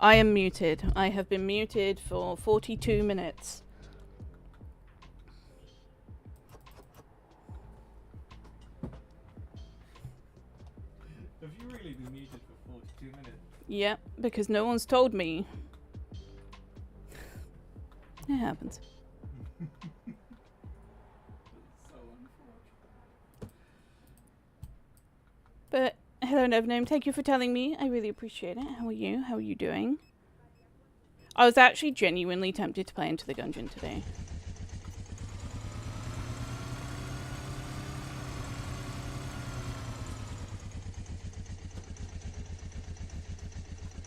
I am muted. I have been muted for 42 minutes. Have you really been muted for 42 minutes? Yep, because no one's told me. It happens. So unfortunate. But hello, Nevenome. Thank you for telling me. I really appreciate it. How are you? How are you doing? I was actually genuinely tempted to play Into the Gungeon today.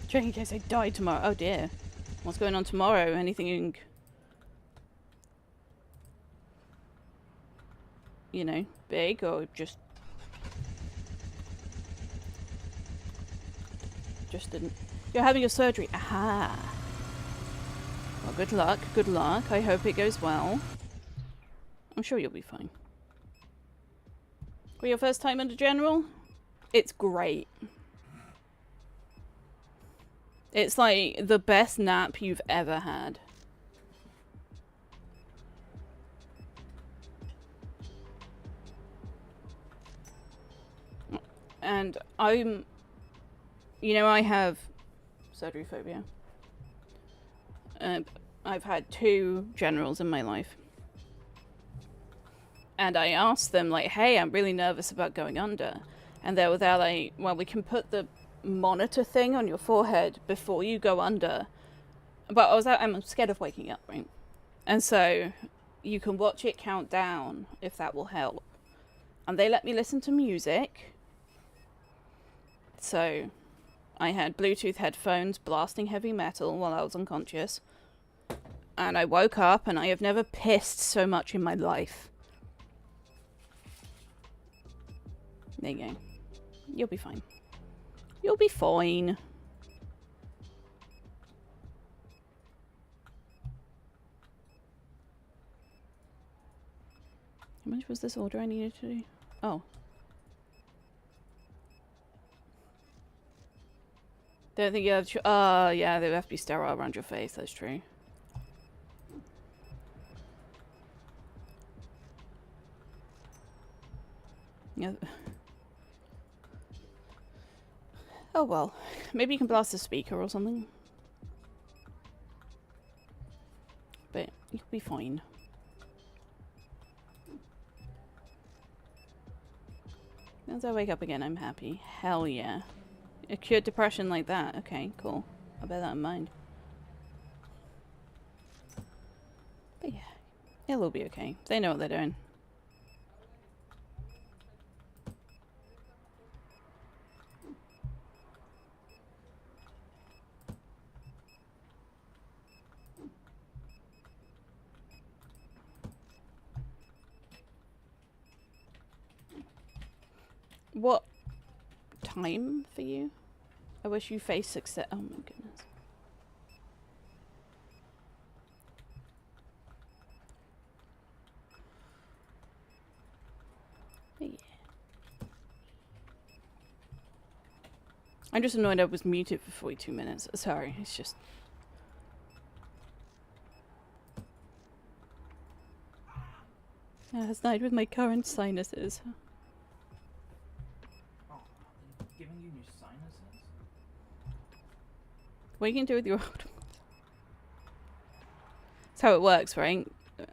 Just in case I die tomorrow. Oh dear. What's going on tomorrow? Anything, you know, big or just didn't. You're having your surgery. Aha. Well, good luck. Good luck. I hope it goes well. I'm sure you'll be fine. For your first time under General? It's great. It's like the best nap you've ever had. And I'm, you know, I have surgery phobia. I've had 2 generals in my life. And I asked them, like, hey, I'm really nervous about going under. And they were there like, well, we can put the monitor thing on your forehead before you go under. But I'm scared of waking up, right? And so you can watch it count down if that will help. And they let me listen to music. So I had Bluetooth headphones blasting heavy metal while I was unconscious. And I woke up and I have never pissed so much in my life. There you go. You'll be fine. You'll be fine. How much was this order I needed to do? Oh. Don't think you have yeah, they have to be sterile around your face, that's true. Yeah. Oh well. Maybe you can blast the speaker or something. But you'll be fine. As I wake up again, I'm happy. Hell yeah. A cured depression like that. Okay, cool. I'll bear that in mind. But yeah, it'll be okay. They know what they're doing. What time for you? I wish you faced success. Oh my goodness. But yeah. I'm just annoyed I was muted for 42 minutes. Sorry, it's just... Last night with my current sinuses. Giving you new sinuses? What you can do with your old ones? That's how it works, right? You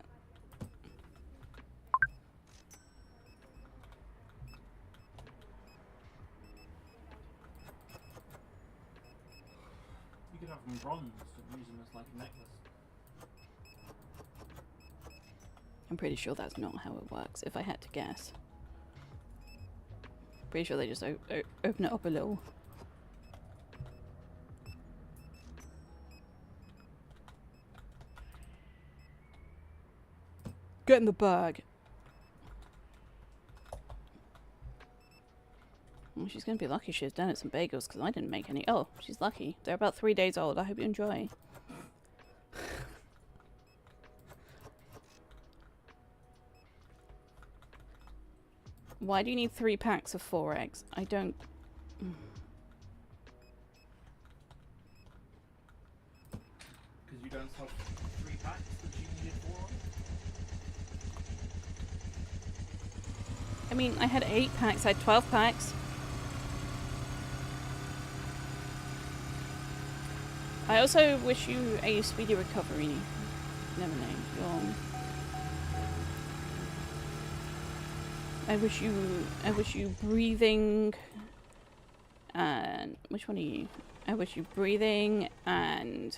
could have them bronzed and use them as like a necklace. I'm pretty sure that's not how it works, if I had to guess. Pretty sure they just open it up a little. Get in the bag. Well, she's going to be lucky she's done it some bagels because I didn't make any. Oh, she's lucky. They're about 3 days old. I hope you enjoy. Why do you need 3 packs of 4 eggs? I don't... going to have 3 packs that she needed 4 of. I mean, I had 8 packs, I had 12 packs. I also wish you a speedy recovery, Lemonade. I wish you breathing, and which one are you? I wish you breathing and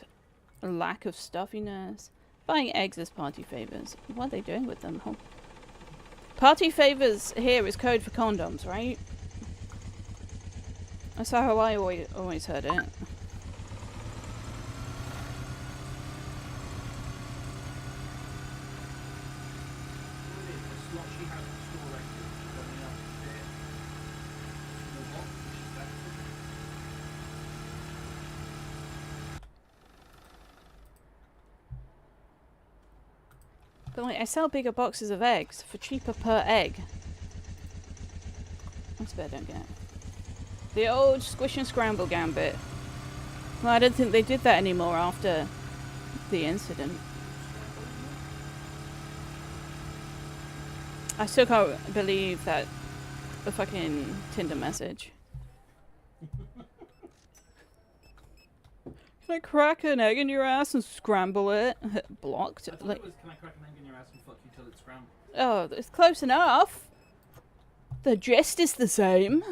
a lack of stuffiness. Buying eggs as party favors. What are they doing with them? Huh? Party favors here is code for condoms, right? That's how I always heard it. But like, I sell bigger boxes of eggs for cheaper per egg. That's bad, I don't get. The old squish and scramble gambit. Well, I don't think they did that anymore after the incident. I still can't believe that the fucking Tinder message. Can I crack an egg in your ass and scramble it? Blocked. I thought it was, can I crack an egg in your ass and fuck you till it's scrambled? Oh, it's close enough. The gist is the same.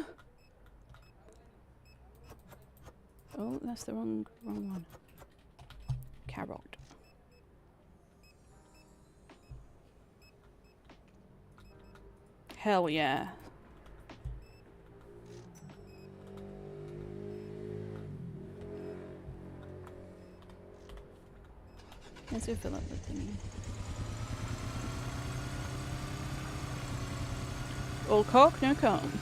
Oh, that's the wrong one. Carrot. Hell yeah. Let's go fill up the thingy. All cock, no comb.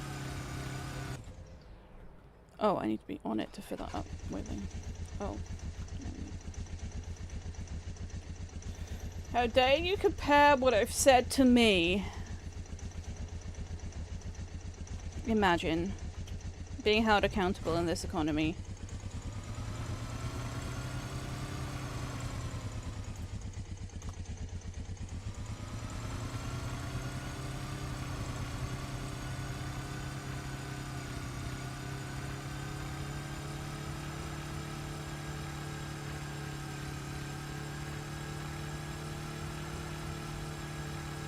Oh, I need to be on it to fill that up. Wait then. Oh. How dare you compare what I've said to me? Imagine being held accountable in this economy.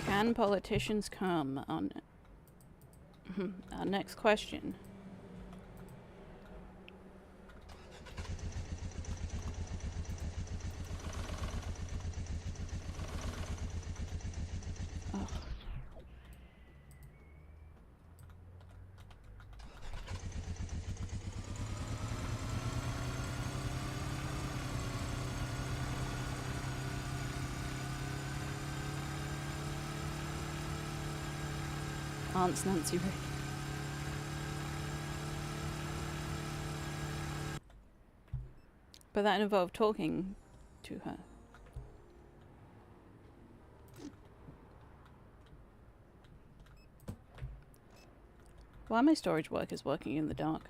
Can politicians come on our next question? Oh. Aunt's Nancy Reagan. But that involved talking to her. Why are my storage workers working in the dark?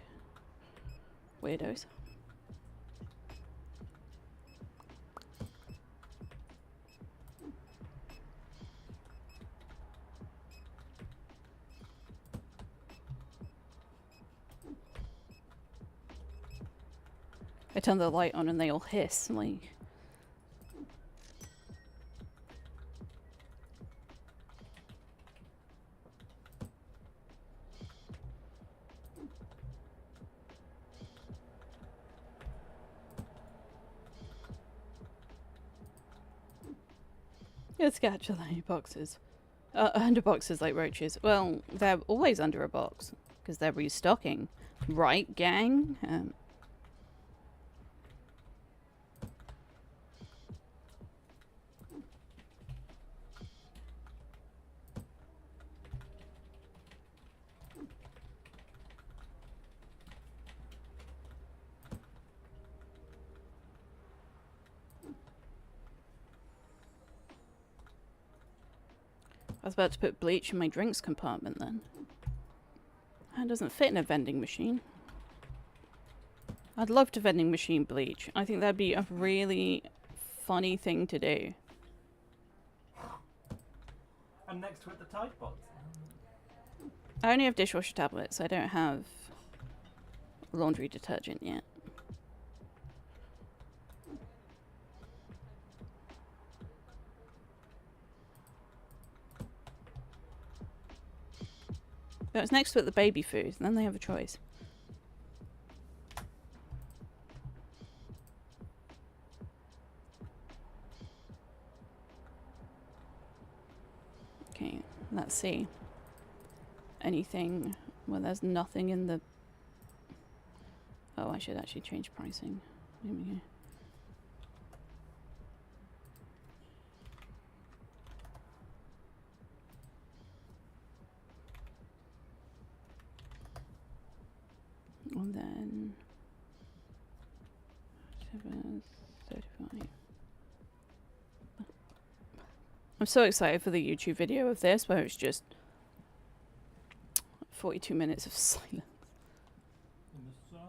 Weirdos. I turn the light on and they all hiss, like... It's actually boxes. Under boxes like roaches. Well, they're always under a box, because they're restocking. Right, gang? I was about to put bleach in my drinks compartment then. That doesn't fit in a vending machine. I'd love to vending machine bleach. I think that'd be a really funny thing to do. And next to it, the Tide Pods. I only have dishwasher tablets. I don't have laundry detergent yet. But it's next to it the baby food, and then they have a choice. Okay, let's see. Anything where there's nothing in the... Oh, I should actually change pricing. There we go. And then 7:35. I'm so excited for the YouTube video of this, where it's just 42 minutes of silence. In the sound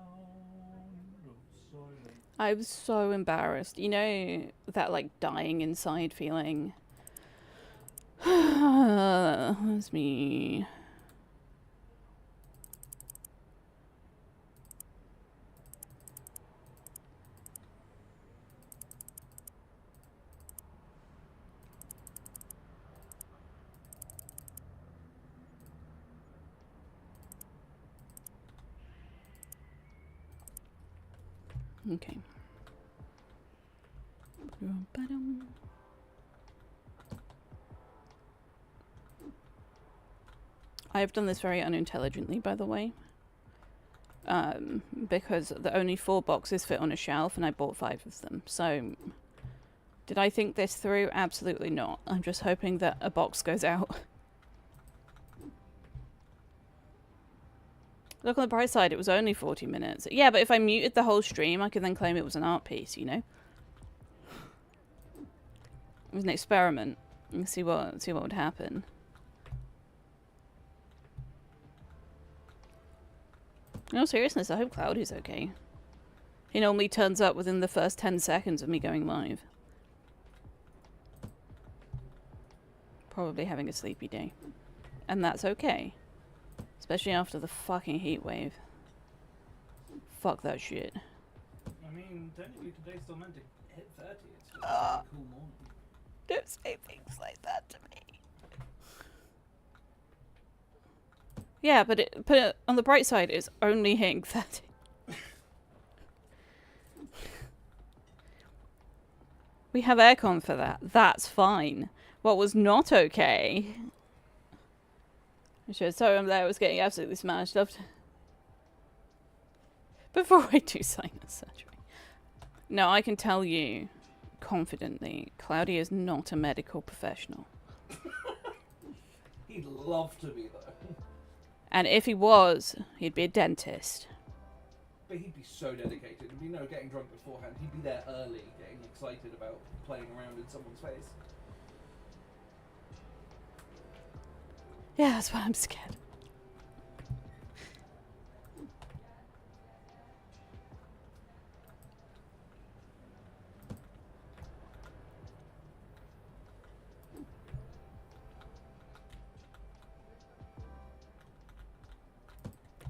of silence. I was so embarrassed. You know that like dying inside feeling? That's me. Okay. I have done this very unintelligently, by the way. Because the only 4 boxes fit on a shelf and I bought 5 of them. So, did I think this through? Absolutely not. I'm just hoping that a box goes out. Look on the bright side, it was only 40 minutes. Yeah, but if I muted the whole stream, I could then claim it was an art piece, you know? It was an experiment. And see what would happen. In all seriousness, I hope Cloudy's okay. He normally turns up within the first 10 seconds of me going live. Probably having a sleepy day. And that's okay. Especially after the fucking heat wave. Fuck that shit. I mean, technically today's still meant to hit 30. It's still a really cool morning. Don't say things like that to me. Yeah, but on the bright side, it's only hitting 30. We have aircon for that. That's fine. What was not okay... Sorry, I'm there. I was getting absolutely smashed up. Before I do sinus surgery. No, I can tell you confidently, Cloudy is not a medical professional. He'd love to be, though. And if he was, he'd be a dentist. But he'd be so dedicated. There'd be no getting drunk beforehand. He'd be there early, getting excited about playing around in someone's face. Yeah, that's why I'm scared.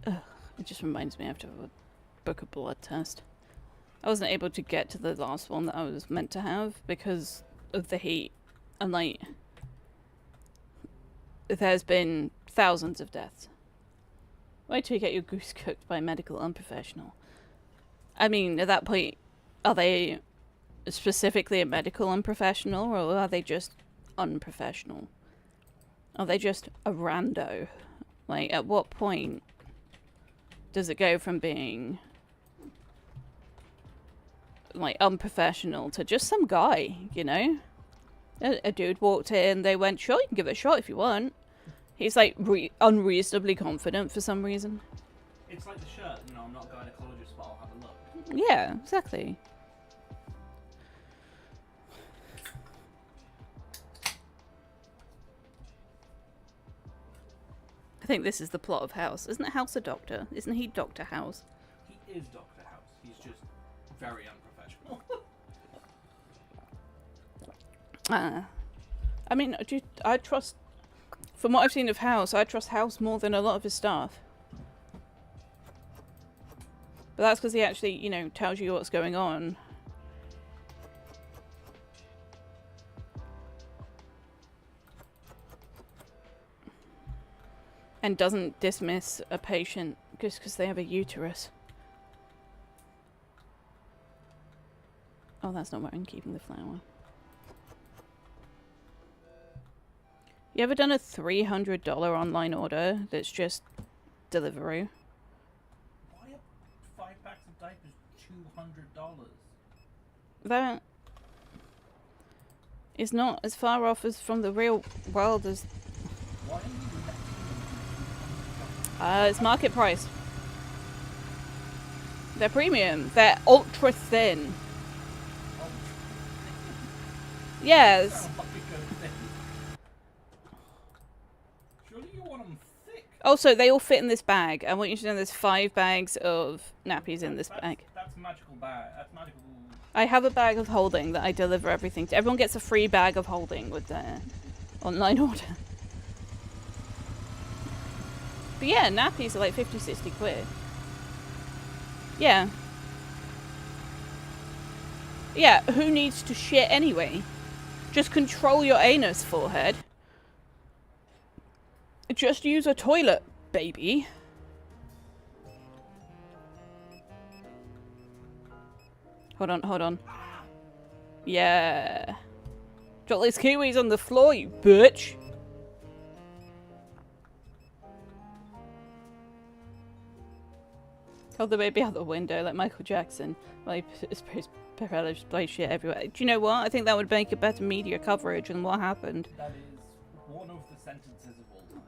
Ugh, it just reminds me I have to book a blood test. I wasn't able to get to the last one that I was meant to have because of the heat. And like... There's been thousands of deaths. Wait till you get your goose cooked by a medical unprofessional. I mean, at that point, are they specifically a medical unprofessional, or are they just unprofessional? Are they just a rando? Like, at what point does it go from being, like, unprofessional to just some guy, you know? A dude walked in, they went, sure, you can give it a shot if you want. He's like unreasonably confident for some reason. It's like the shirt, you know, I'm not a gynecologist, but I'll have a look. Yeah, exactly. I think this is the plot of House. Isn't House a doctor? Isn't he Dr. House? He is Dr. House. He's just very unprofessional. I mean, I trust, from what I've seen of House, I trust House more than a lot of his staff. But that's because he actually, you know, tells you what's going on. And doesn't dismiss a patient just because they have a uterus. Oh, that's not where I'm keeping the flower. You ever done a $300 online order that's just Deliveroo? Why are 5 packs of diapers $200? That is not as far off as from the real world as... Why are you it's market price. They're premium. They're ultra thin. Yes. Sound like a good thing. Surely you want them thick. Also, they all fit in this bag. I want you to know there's 5 bags of nappies in this bag. That's magical bag. That's magical. I have a bag of holding that I deliver everything to. Everyone gets a free bag of holding with their online order. But yeah, nappies are like 50, 60 quid. Yeah. Yeah, who needs to shit anyway? Just control your anus, forehead. Just use a toilet, baby. Hold on, hold on. Yeah. Drop these kiwis on the floor, you bitch. Hold the baby out the window like Michael Jackson. Like, propellers play shit everywhere. Do you know what? I think that would make a better media coverage than what happened. That is one of the sentences of all time.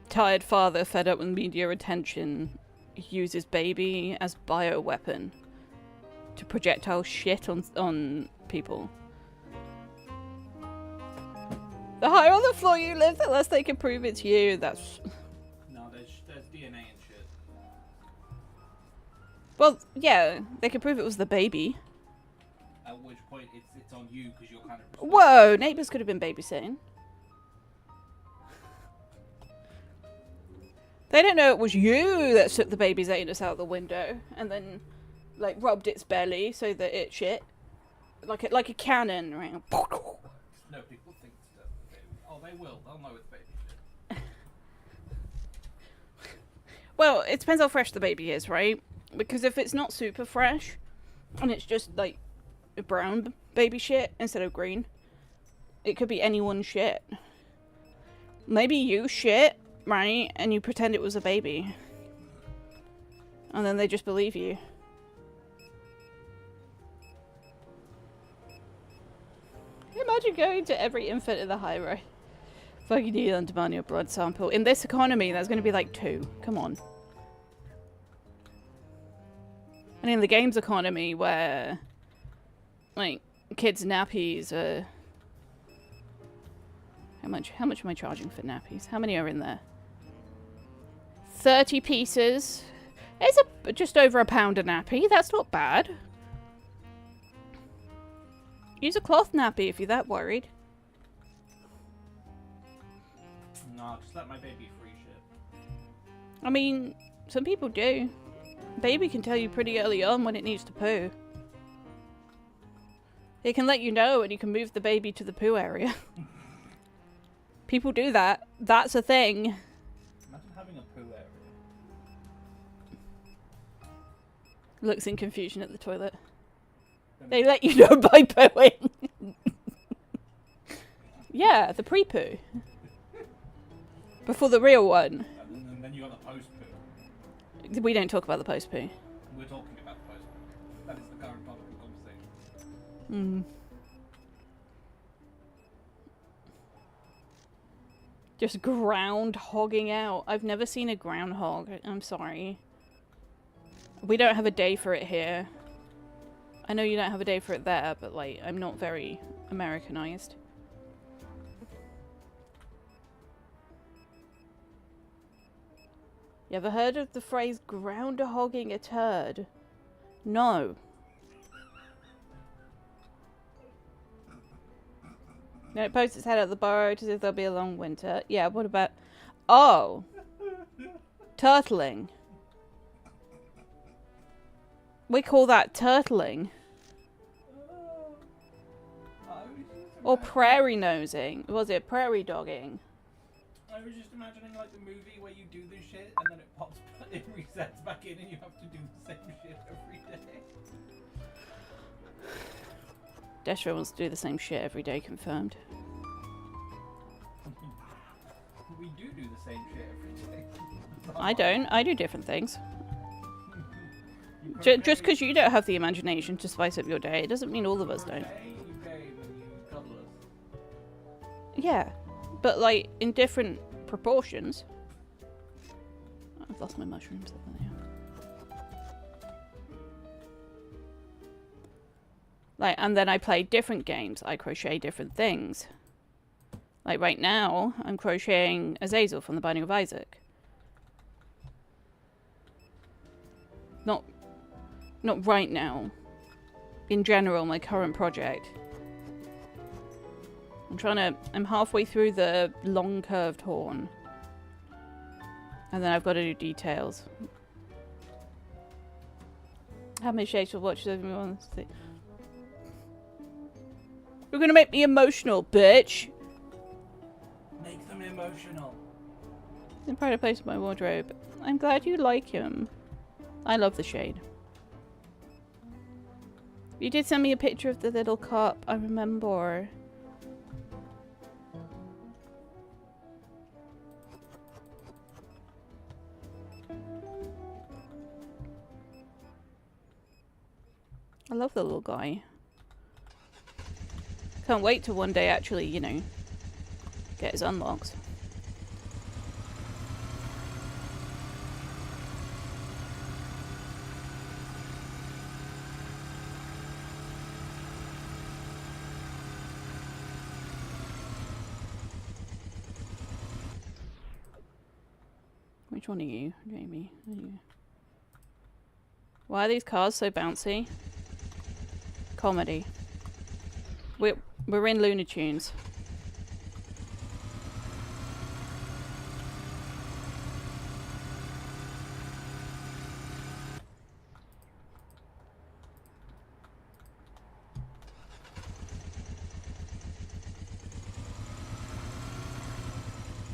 Tired father fed up with media attention uses baby as bioweapon to projectile shit on people. The higher on the floor you live, the less they can prove it's you. That's... No, there's DNA and shit. Well, yeah, they can prove it was the baby. At which point it's on you because you're kind of... Whoa, neighbours could have been babysitting. They don't know it was you that took the baby's anus out the window and then, like, rubbed its belly so that it shit. Like a cannon, right? No, people think it's the baby. Oh, they will. They'll know it's baby shit. Well, it depends how fresh the baby is, right? Because if it's not super fresh, and it's just, like, brown baby shit instead of green, it could be anyone's shit. Maybe you shit, right? And you pretend it was a baby. And then they just believe you. Imagine going to every infant in the highway. Fucking need on demand your blood sample. In this economy, that's going to be like 2. Come on. And in the games economy, where, like, kids' nappies are... How much am I charging for nappies? How many are in there? 30 pieces. It's just over £1 a nappy. That's not bad. Use a cloth nappy if you're that worried. No, just let my baby free shit. I mean, some people do. Baby can tell you pretty early on when it needs to poo. It can let you know and you can move the baby to the poo area. People do that. That's a thing. Imagine having a poo area. Looks in confusion at the toilet. They let you know by pooing. Yeah, the pre-poo. Before the real one. And then you got the post-poo. We don't talk about the post-poo. We're talking about the post-poo. That is the current topic of conversation. Just groundhogging out. I've never seen a groundhog. I'm sorry. We don't have a day for it here. I know you don't have a day for it there, but, like, I'm not very Americanized. You ever heard of the phrase groundhogging a turd? No. No, it pokes its head out the burrow as if there'll be a long winter. Yeah, what about... Oh! Turtling. We call that turtling. Or prairie nosing. Was it prairie dogging? I was just imagining like the movie where you do this shit and then it pops, it resets back in and you have to do the same shit every day. Destro wants to do the same shit every day, confirmed. We do the same shit every day. I don't. I do different things. Just because you don't have the imagination to spice up your day, it doesn't mean all of us don't. You game and you cuddle us. Yeah, but like in different proportions. I've lost my mushrooms. There they are. Like, and then I play different games. I crochet different things. Like right now, I'm crocheting Azazel from the Binding of Isaac. Not right now. In general, my current project. I'm halfway through the long curved horn. And then I've got to do details. How many shakes will watch everyone see? You're gonna make me emotional, bitch! Make them emotional. In pride of place in my wardrobe. I'm glad you like him. I love the shade. You did send me a picture of the little cup, I remember. I love the little guy. Can't wait to one day actually, you know, get his unlocks. Which one are you, Jamie? Are you? Why are these cars so bouncy? Comedy. We're in Looney Tunes.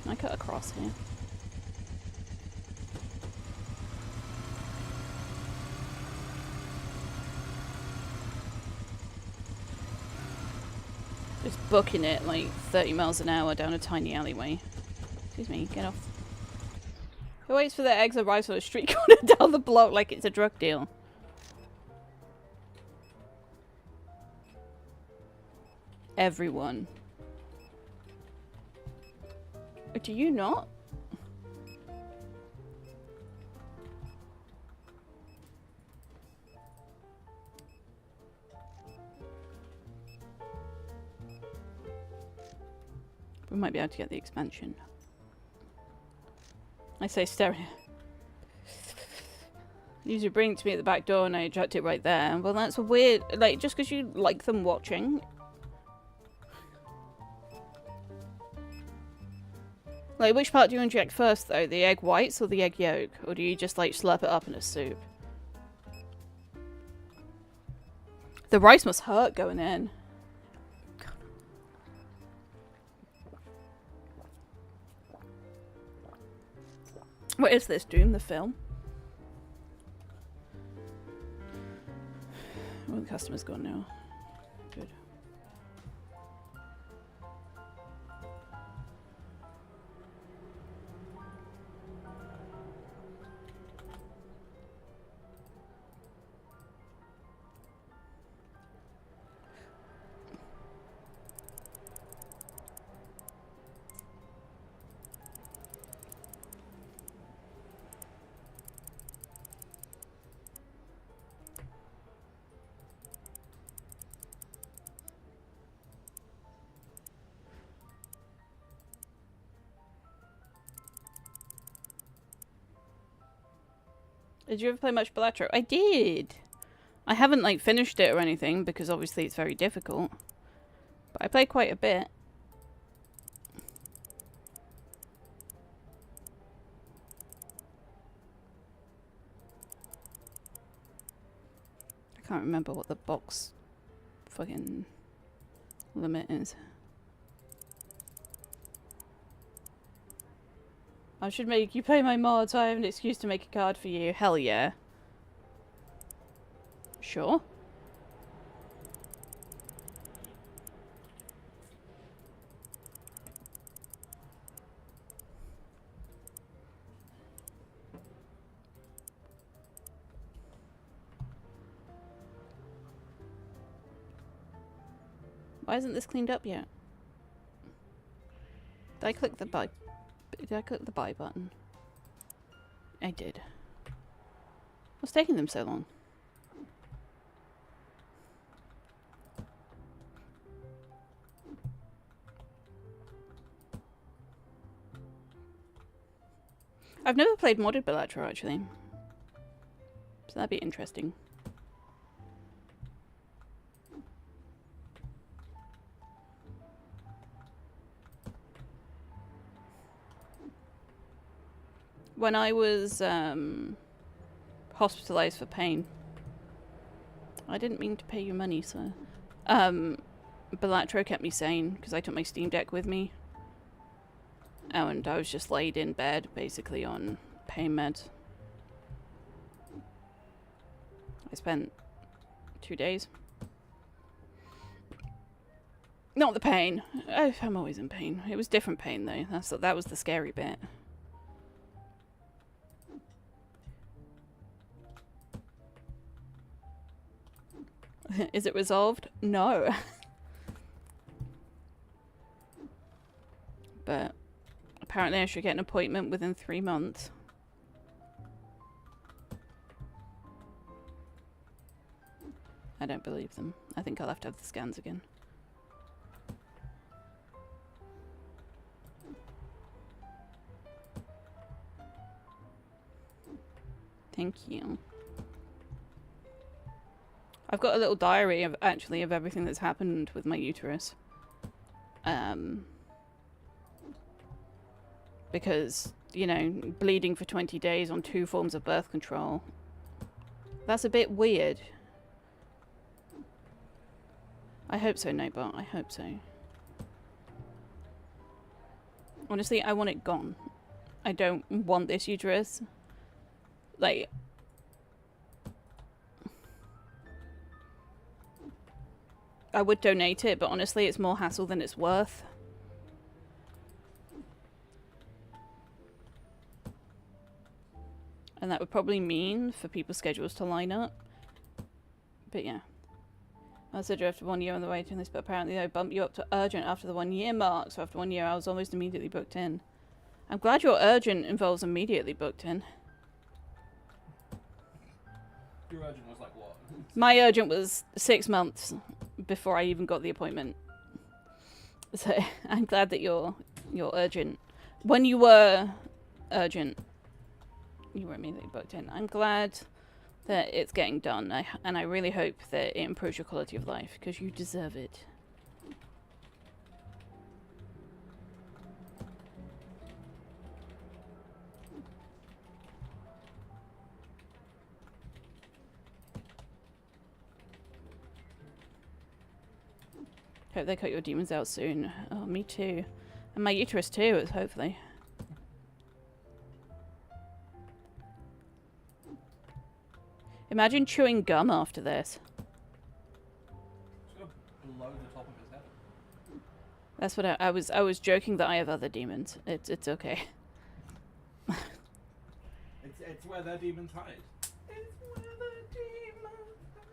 Can I cut across here? Just booking it like 30 miles an hour down a tiny alleyway. Excuse me, get off. Who waits for their eggs to arrive on a street corner down the block like it's a drug deal? Everyone. Do you not? We might be able to get the expansion. I say stereo. Usually bring it to me at the back door and I eject it right there. Well, that's a weird... Like, just because you like them watching... Like, which part do you inject first, though? The egg whites or the egg yolk? Or do you just, like, slurp it up in a soup? The rice must hurt going in. What is this, Doom, the film? Well, the customer's gone now. Good. Did you ever play much Balatro? I did. I haven't like finished it or anything because obviously it's very difficult. But I played quite a bit. I can't remember what the box fucking limit is. I should make you play my mod so I have an excuse to make a card for you. Hell yeah. Sure. Why isn't this cleaned up yet? Did I click the buy? Did I click the buy button? I did. What's taking them so long? I've never played modded Balatro actually. So that'd be interesting. When I was hospitalized for pain, I didn't mean to pay you money, sir. Balatro kept me sane because I took my Steam Deck with me. And I was just laid in bed, basically on pain meds. I spent 2 days. Not the pain. I'm always in pain. It was different pain though. That was the scary bit. Is it resolved? No. But apparently I should get an appointment within 3 months. I don't believe them. I think I'll have to have the scans again. Thank you. I've got a little diary of actually of everything that's happened with my uterus. Because, you know, bleeding for 20 days on 2 forms of birth control. That's a bit weird. I hope so, Nobot. I hope so. Honestly, I want it gone. I don't want this uterus. Like... I would donate it, but honestly, it's more hassle than it's worth. And that would probably mean for people's schedules to line up. But yeah. I said after 1 year on the waiting list, but apparently they bumped you up to urgent after the 1 year mark. So after 1 year, I was almost immediately booked in. I'm glad your urgent involves immediately booked in. Your urgent was like what? My urgent was 6 months before I even got the appointment. So I'm glad that your urgent, when you were urgent, you were immediately booked in. I'm glad that it's getting done, and I really hope that it improves your quality of life because you deserve it. Hope they cut your demons out soon. Oh, me too. And my uterus too, hopefully. Imagine chewing gum after this. Just gonna blow the top of his head. That's what I was joking that I have other demons. It's okay. It's where their demons hide. It's where the demons hide.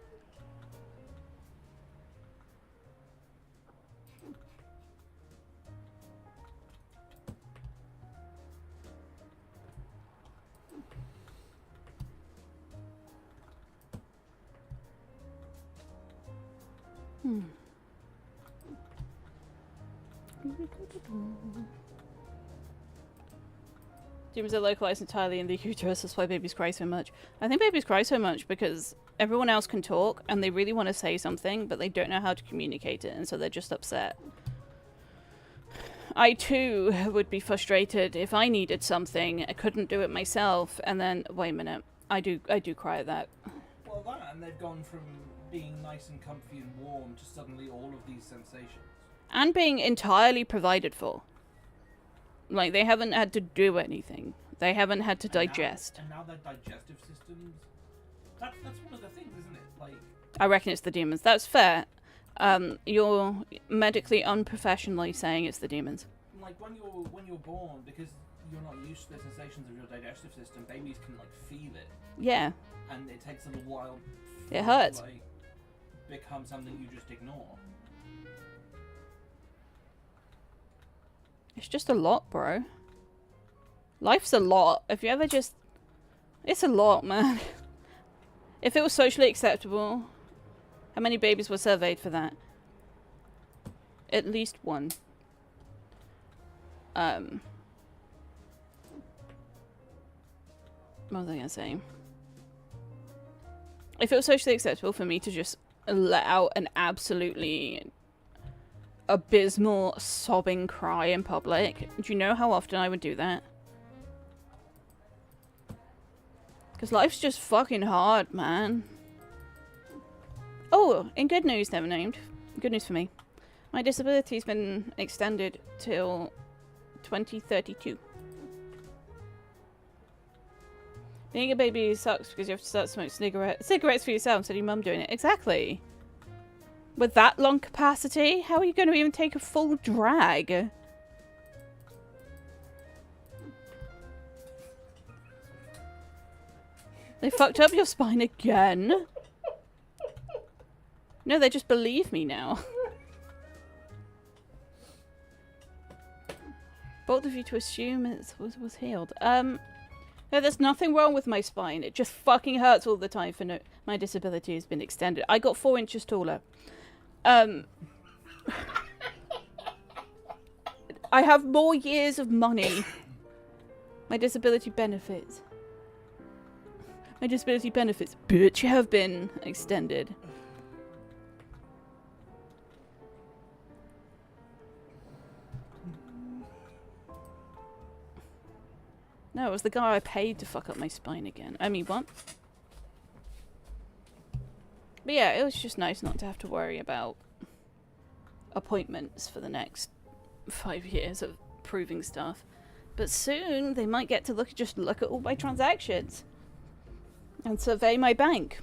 Demons are localized entirely in the uterus. That's why babies cry so much. I think babies cry so much because everyone else can talk and they really want to say something, but they don't know how to communicate it, and so they're just upset. I too would be frustrated if I needed something, I couldn't do it myself, and then wait a minute, I do cry at that. Well, that, and they've gone from being nice and comfy and warm to suddenly all of these sensations. And being entirely provided for. Like, they haven't had to do anything. They haven't had to digest. And now their digestive systems... That's one of the things, isn't it? Like, I reckon it's the demons. That's fair. You're medically unprofessionally saying it's the demons. like when you're born, because you're not used to the sensations of your digestive system, babies can like feel it. Yeah. And it takes a little while. It hurts. To, like, become something you just ignore. It's just a lot, bro. Life's a lot. If you ever just... It's a lot, man. If it was socially acceptable, how many babies were surveyed for that? At least one. What was I gonna say? If it was socially acceptable for me to just let out an absolutely abysmal sobbing cry in public, do you know how often I would do that? Because life's just fucking hard, man. Oh, in good news, never named. Good news for me. My disability's been extended till 2032. Being a baby sucks because you have to start smoking cigarettes for yourself instead of your mum doing it. Exactly. With that lung capacity, how are you going to even take a full drag? They fucked up your spine again. No, they just believe me now. Bold of you to assume it was healed. No, there's nothing wrong with my spine. It just fucking hurts all the time for no... My disability has been extended. I got 4 inches taller. I have more years of money. My disability benefits. My disability benefits, bitch, have been extended. No, it was the guy I paid to fuck up my spine again. I mean, what? But yeah, it was just nice not to have to worry about appointments for the next 5 years of proving stuff. But soon they might get to just look at all my transactions and survey my bank.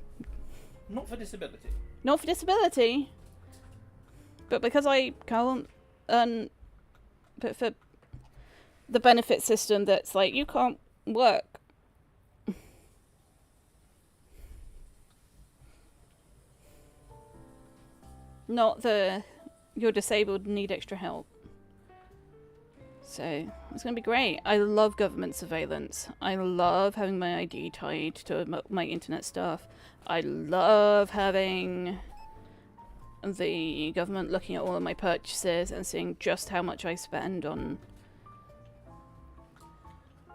Not for disability. Not for disability, but because I can't earn, but for the benefit system that's like, you can't work. Not the, you're disabled, need extra help. So, it's going to be great. I love government surveillance. I love having my ID tied to my internet stuff. I love having the government looking at all of my purchases and seeing just how much I spend on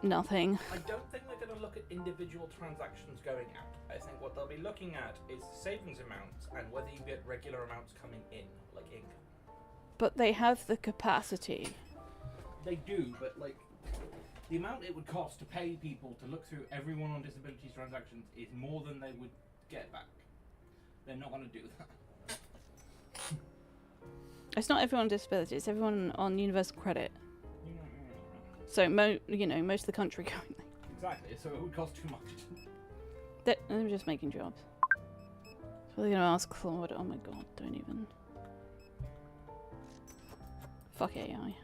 nothing. I don't think they're going to look at individual transactions going out. I think what they'll be looking at is savings amounts and whether you get regular amounts coming in, like income. But they have the capacity. They do, but like the amount it would cost to pay people to look through everyone on disabilities transactions is more than they would get back. They're not going to do that. It's not everyone on disability, it's everyone on universal credit. So, most of the country going there. Exactly, so it would cost too much. They're just making jobs. So they're going to ask Claude, oh my god, don't even. Fuck AI.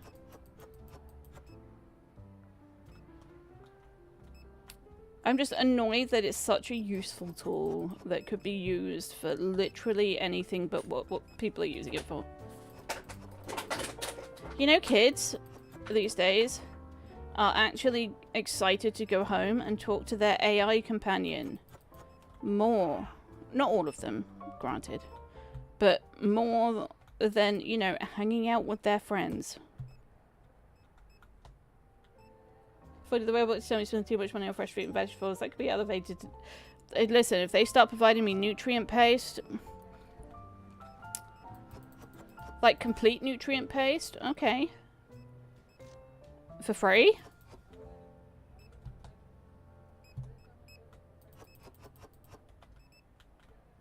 I'm just annoyed that it's such a useful tool that could be used for literally anything but what people are using it for. You know, kids these days are actually excited to go home and talk to their AI companion more. Not all of them, granted. But more than, hanging out with their friends. For the robots tell me spend too much money on fresh fruit and vegetables, that could be elevated. Listen, if they start providing me nutrient paste, like complete nutrient paste, okay. For free?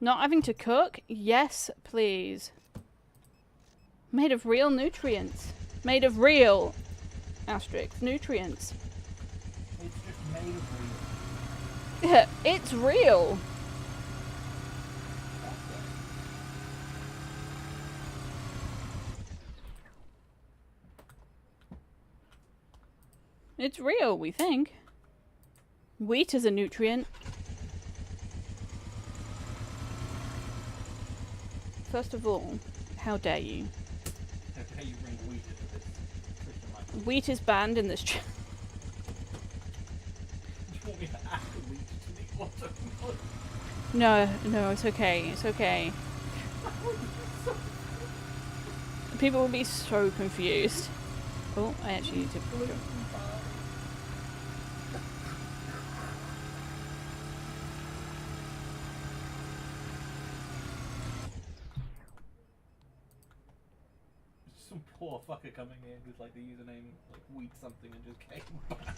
Not having to cook? Yes, please. Made of real nutrients. Made of real asterisk nutrients. It's just made of real. It's real. It's real, we think. Wheat is a nutrient. First of all, how dare you? How dare you bring wheat into this Christian life? Wheat is banned in this channel. Do you want me to add wheat to the auto? No, it's okay. It's okay. People will be so confused. Oh, I actually need to... Some poor fucker coming in with like the username like wheat something and just came back.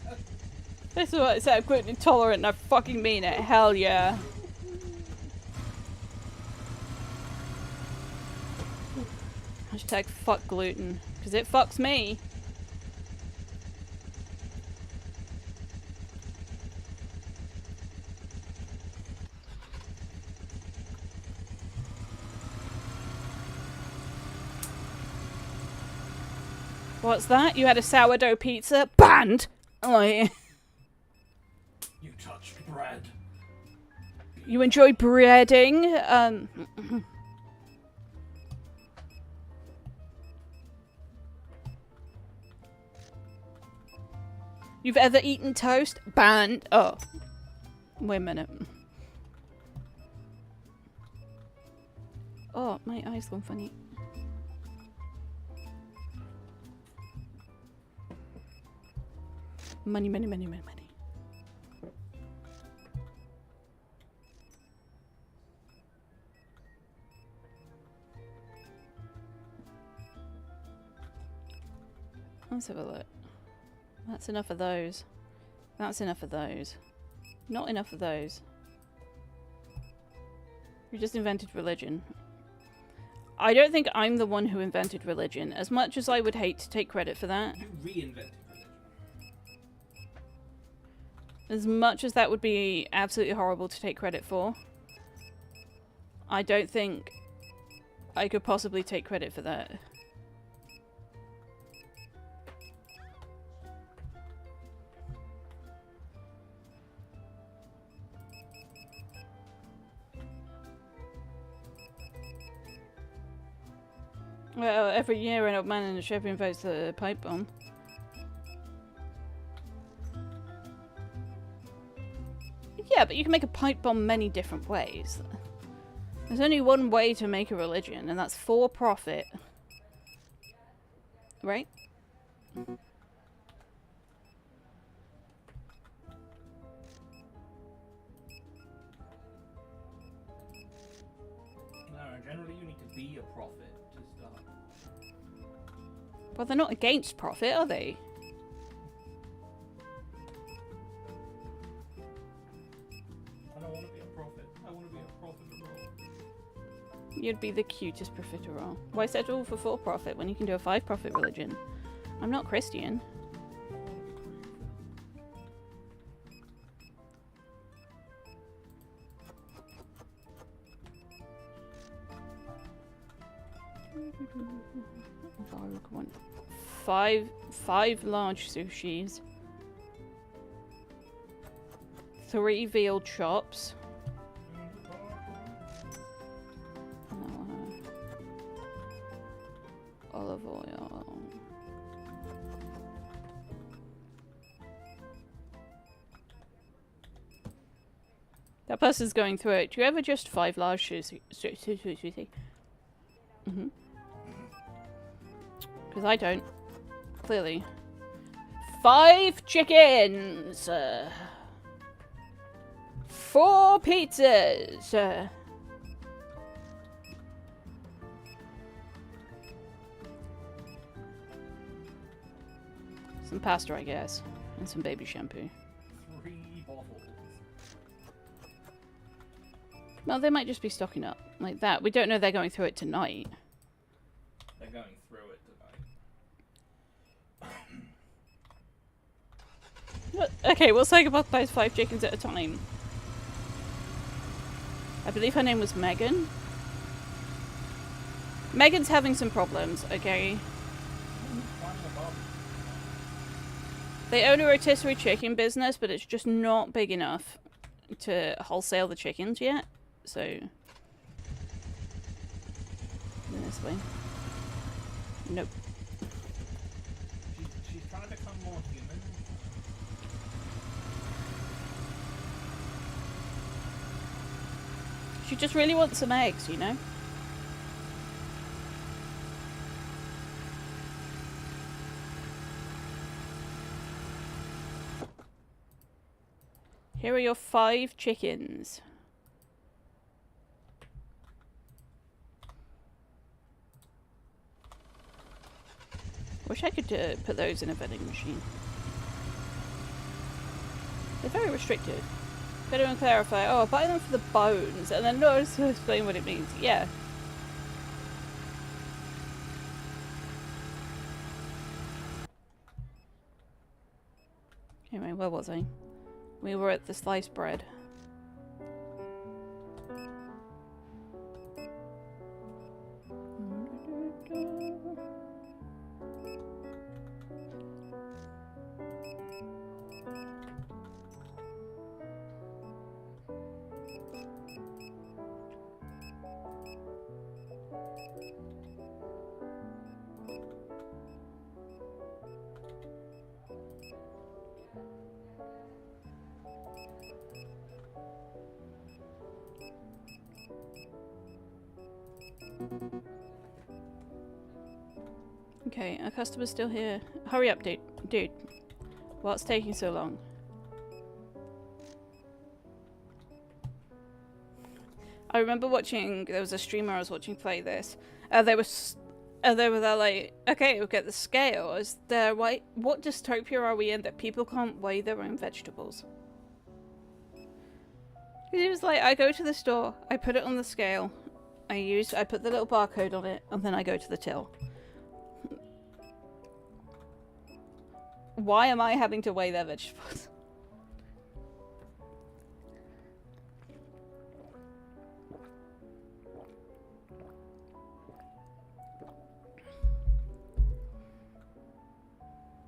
This is what it said, gluten intolerant, and I fucking mean it. Hell yeah. Hashtag fuck gluten, because it fucks me. What's that? You had a sourdough pizza? Banned! Oh, yeah. You touched bread. You enjoy breading? You've ever eaten toast? Banned. Oh. Wait a minute. Oh, my eyes gone funny. Money, money, money, money, money. Let's have a look. That's enough of those. That's enough of those. Not enough of those. You just invented religion. I don't think I'm the one who invented religion, as much as I would hate to take credit for that. You reinvented religion. As much as that would be absolutely horrible to take credit for, I don't think I could possibly take credit for that. Well, every year an old man in a ship invokes the pipe bomb. Yeah, but you can make a pipe bomb many different ways. There's only one way to make a religion, and that's for profit. Right? No, generally you need to be a prophet to start. Well, they're not against profit, are they? I don't want to be a prophet. I want to be a profiteroll. You'd be the cutest profiterole. Why settle for profit when you can do a 5-profit religion? I'm not Christian. Five large sushis. 3 veal chops. Olive oil. That person's going through it. Do you ever just 5 large sushi? Because I don't. Clearly. 5 chickens. 4 pizzas. Some pasta, I guess. And some baby shampoo. 3 bottles. Well, they might just be stocking up. Like that. We don't know they're going through it tonight. They're going through it tonight. Okay, we'll say about those 5 chickens at a time. I believe her name was Megan. Megan's having some problems, okay? They own a rotisserie chicken business, but it's just not big enough to wholesale the chickens yet. So, this way. Nope. She's trying to become more human. She just really wants some eggs, you know? Here are your 5 chickens. Wish I could put those in a vending machine. They're very restricted. Better and clarify. Oh, I'll buy them for the bones, and then no, just explain what it means. Yeah. Anyway, where was I? We were at the sliced bread. Okay, our customer's still here. Hurry up, dude. Dude. What's taking so long? I remember watching, there was a streamer I was watching play this. They were there like, okay, we'll get the scale. Is there, what dystopia are we in that people can't weigh their own vegetables? He was like, I go to the store, I put it on the scale, I put the little barcode on it, and then I go to the till. Why am I having to weigh their vegetables?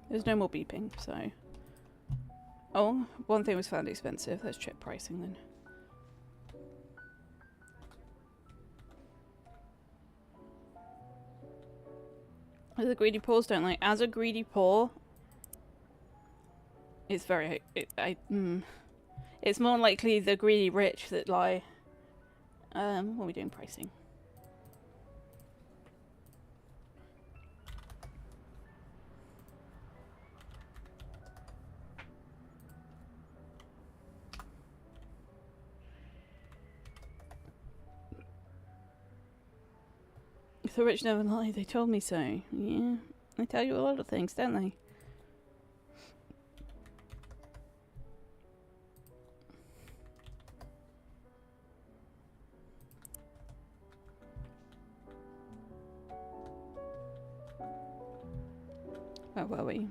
There's no more beeping, so... Oh, one thing was found expensive. Let's check pricing then. The greedy paws don't like. As a greedy paw, it's very... It's more likely the greedy rich that lie. What are we doing pricing? If the rich never lie, they told me so. Yeah, they tell you a lot of things, don't they? Where were we?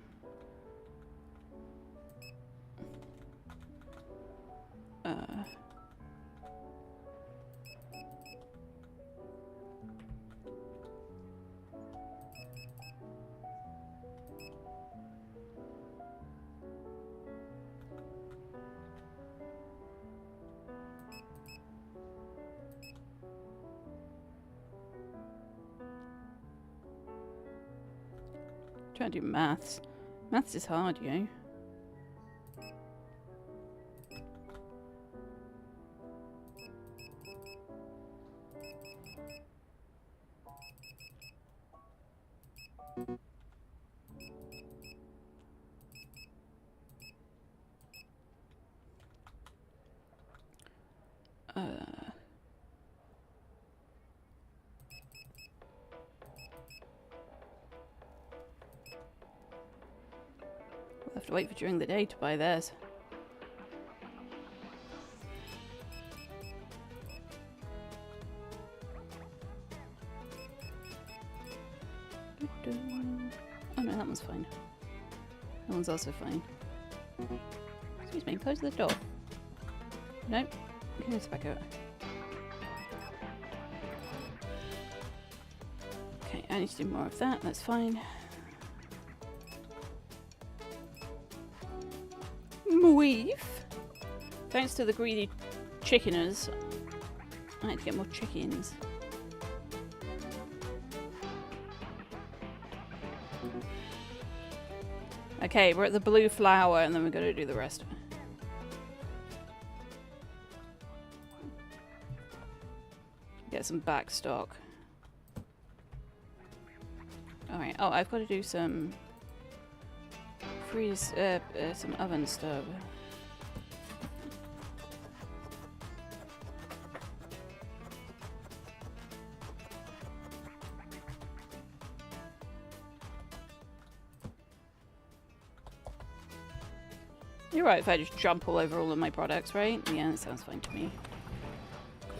Trying to do maths. Maths is hard, yo. have to wait for during the day to buy theirs. Oh no, that one's fine. That one's also fine. Excuse me, close the door. Nope. Can you back out? Okay, I need to do more of that, that's fine. Weave. Thanks to the greedy chickeners, I need to get more chickens. Okay, we're at the blue flower and then we're going to do the rest. Get some back stock. Alright, oh, I've got to do some freeze, some oven stuff. You're right if I just jump all over all of my products, right? Yeah, that sounds fine to me.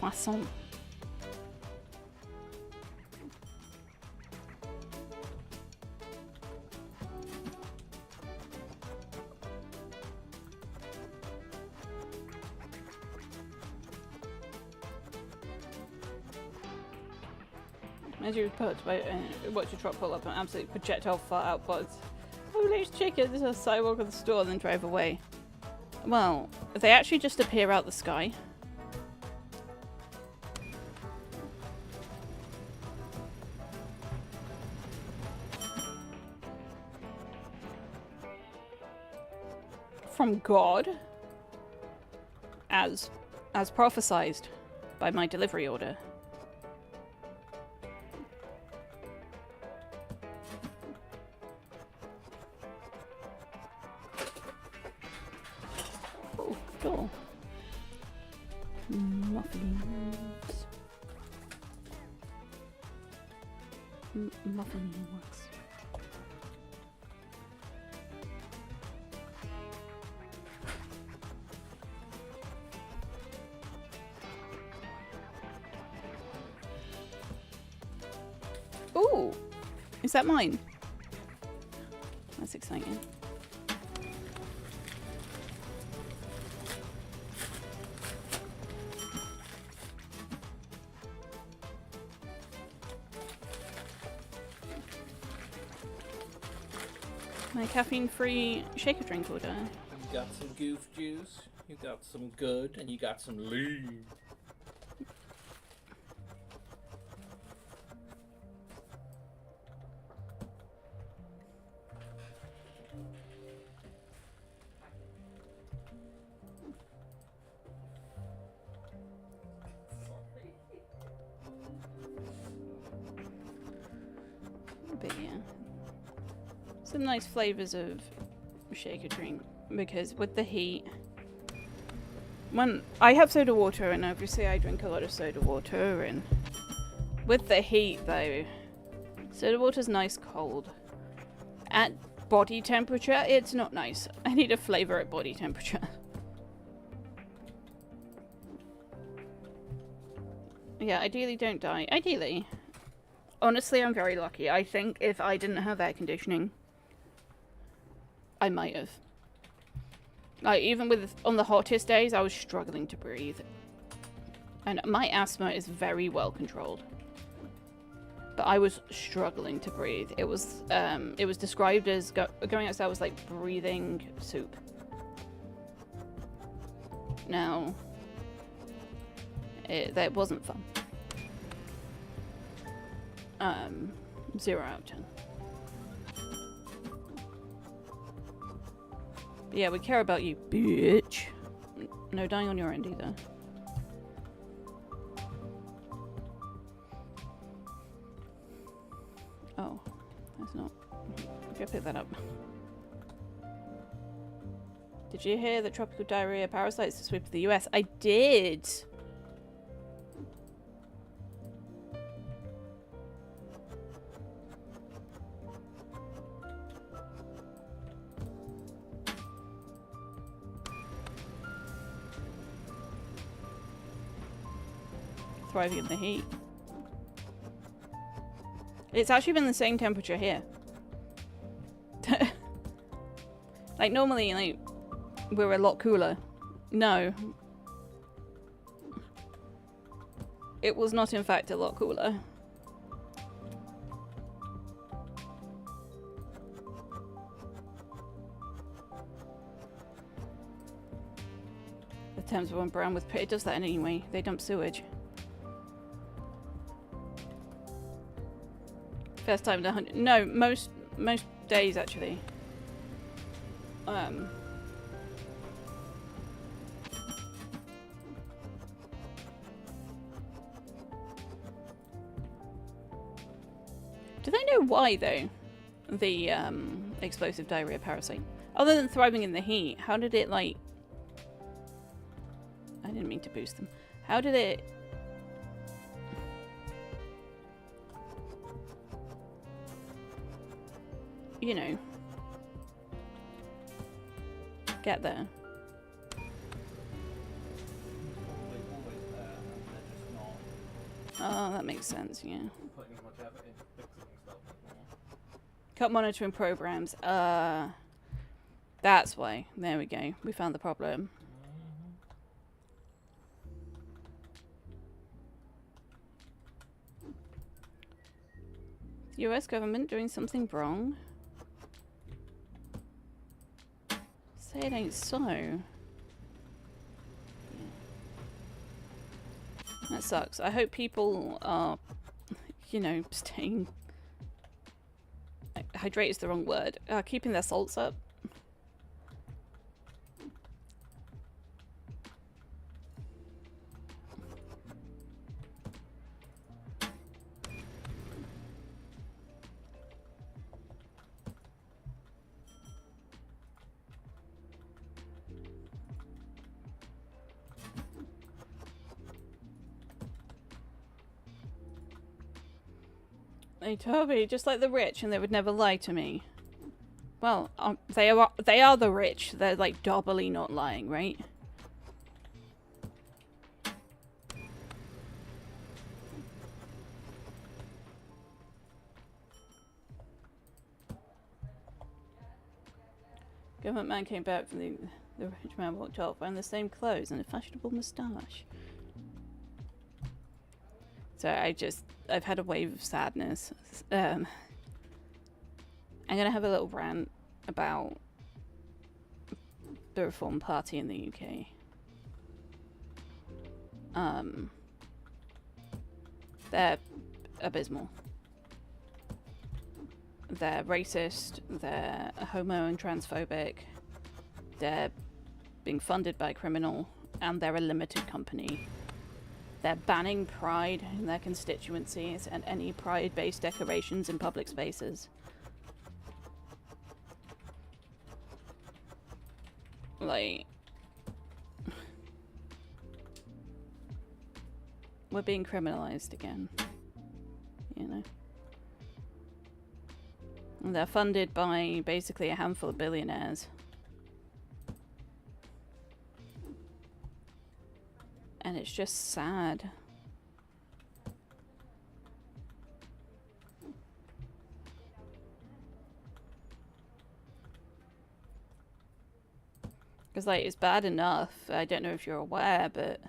Croissant. As you put, watch your truck pull up an absolute projectile fart out pods. Oh, these chickens! This is a sidewalk of the store and then drive away. Well, they actually just appear out the sky. From God. As prophesized by my delivery order. Cool. Muffins. Muffins. Ooh! Is that mine? That's exciting. My caffeine-free shaker drink order. You got some goof juice, you got some good, and you got some lean. But yeah. Some nice flavors of shaker drink because with the heat, when I have soda water and obviously I drink a lot of soda water, and with the heat though, soda water's nice cold. At body temperature, it's not nice. I need a flavor at body temperature. Yeah, ideally don't die. Ideally. Honestly, I'm very lucky. I think if I didn't have air conditioning, I might have. Like, even with on the hottest days, I was struggling to breathe. And my asthma is very well controlled. But I was struggling to breathe. It was described as going outside was like breathing soup. Now, that wasn't fun. 0 out of 10. Yeah, we care about you, bitch. No dying on your end either. Oh, that's not. Go pick that up. Did you hear that tropical diarrhea parasites sweep the US? I did. thriving in the heat. It's actually been the same temperature here. Like, normally, like, we're a lot cooler. No. It was not, in fact, a lot cooler. The Thames went brown with pit. It does that anyway. They dump sewage. First time in 100. No, most days actually. Do they know why though? The explosive diarrhea parasite. Other than thriving in the heat, how did it like? I didn't mean to boost them. How did it? You know, get there. Always there, and they're just not Oh, that makes sense. Yeah. putting as much effort into fixing stuff anymore. Cut monitoring programs. That's why. There we go. We found the problem. US government doing something wrong? Say it ain't so. That sucks. I hope people are, you know, staying... Hydrate is the wrong word. Keeping their salts up. They told me just like the rich, and they would never lie to me. Well, they are the rich. They're like doubly not lying, right? Government man came back from the rich man walked off wearing the same clothes and a fashionable moustache. So I've had a wave of sadness. I'm gonna have a little rant about the Reform Party in the UK. They're abysmal. They're racist, they're homo and transphobic, they're being funded by criminal, and they're a limited company. They're banning pride in their constituencies and any pride-based decorations in public spaces. Like... we're being criminalized again. You know? And they're funded by basically a handful of billionaires. And it's just sad. Because, like, it's bad enough. I don't know if you're aware, but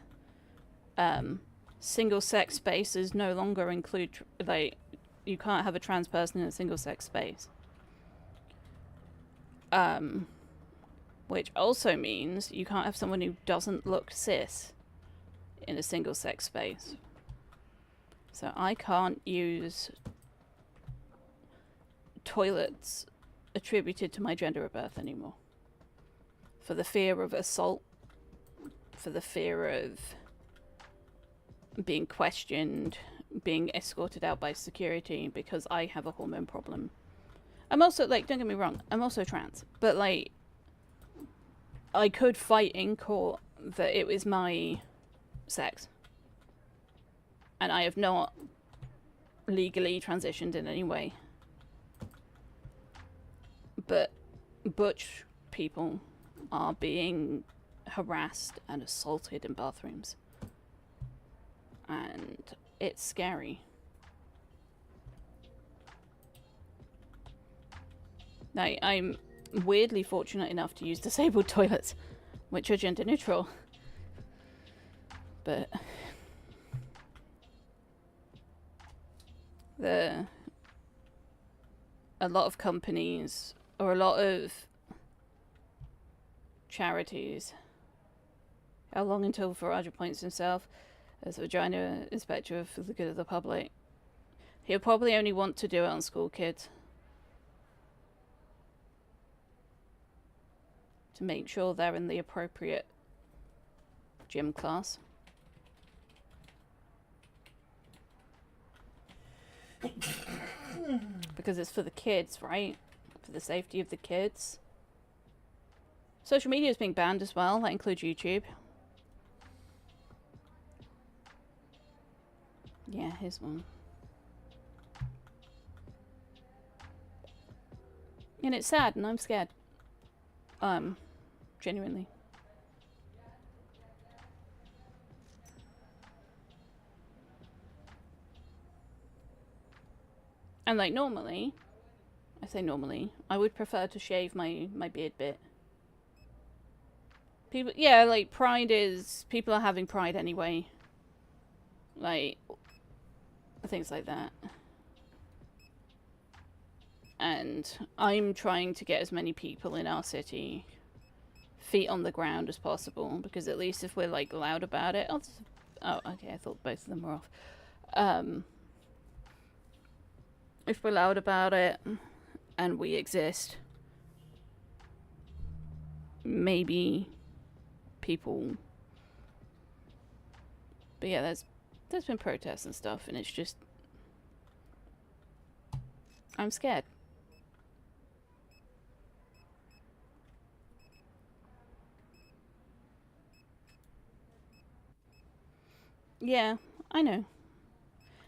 single-sex spaces no longer include, like, you can't have a trans person in a single-sex space. Which also means you can't have someone who doesn't look cis in a single-sex space. So I can't use toilets attributed to my gender of birth anymore. For the fear of assault, for the fear of being questioned, being escorted out by security because I have a hormone problem. I'm also, like, don't get me wrong, I'm also trans, but, like, I could fight in court that it was my sex. And I have not legally transitioned in any way. But butch people are being harassed and assaulted in bathrooms. And it's scary. Like, I'm weirdly fortunate enough to use disabled toilets, which are gender neutral. But a lot of companies or a lot of charities. How long until Farage appoints himself as a vagina inspector for the good of the public? He'll probably only want to do it on school kids. To make sure they're in the appropriate gym class. Because it's for the kids, right? For the safety of the kids. Social media is being banned as well. That includes YouTube. Yeah, here's one. And it's sad, and I'm scared. Genuinely. And like normally, I say normally, I would prefer to shave my beard bit. People, yeah, like pride is, people are having pride anyway. Like, things like that. And I'm trying to get as many people in our city feet on the ground as possible, because at least if we're like loud about it, oh, okay, I thought both of them were off. If we're loud about it and we exist, maybe people. But yeah, there's been protests and stuff, and it's just, I'm scared. Yeah, I know.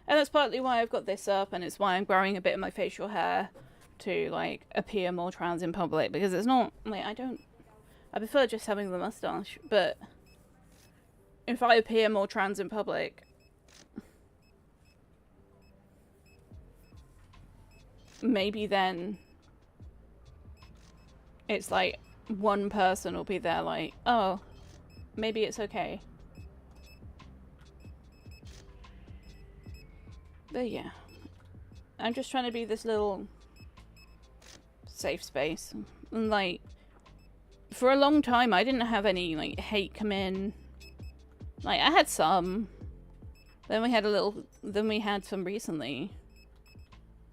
And that's partly why I've got this up, and it's why I'm growing a bit of my facial hair to, like, appear more trans in public, because it's not, like, I prefer just having the mustache, but if I appear more trans in public, maybe then it's like one person will be there like, oh, maybe it's okay. But yeah, I'm just trying to be this little safe space. And like, for a long time I didn't have any like hate come in. Like, I had some. Then we had some recently.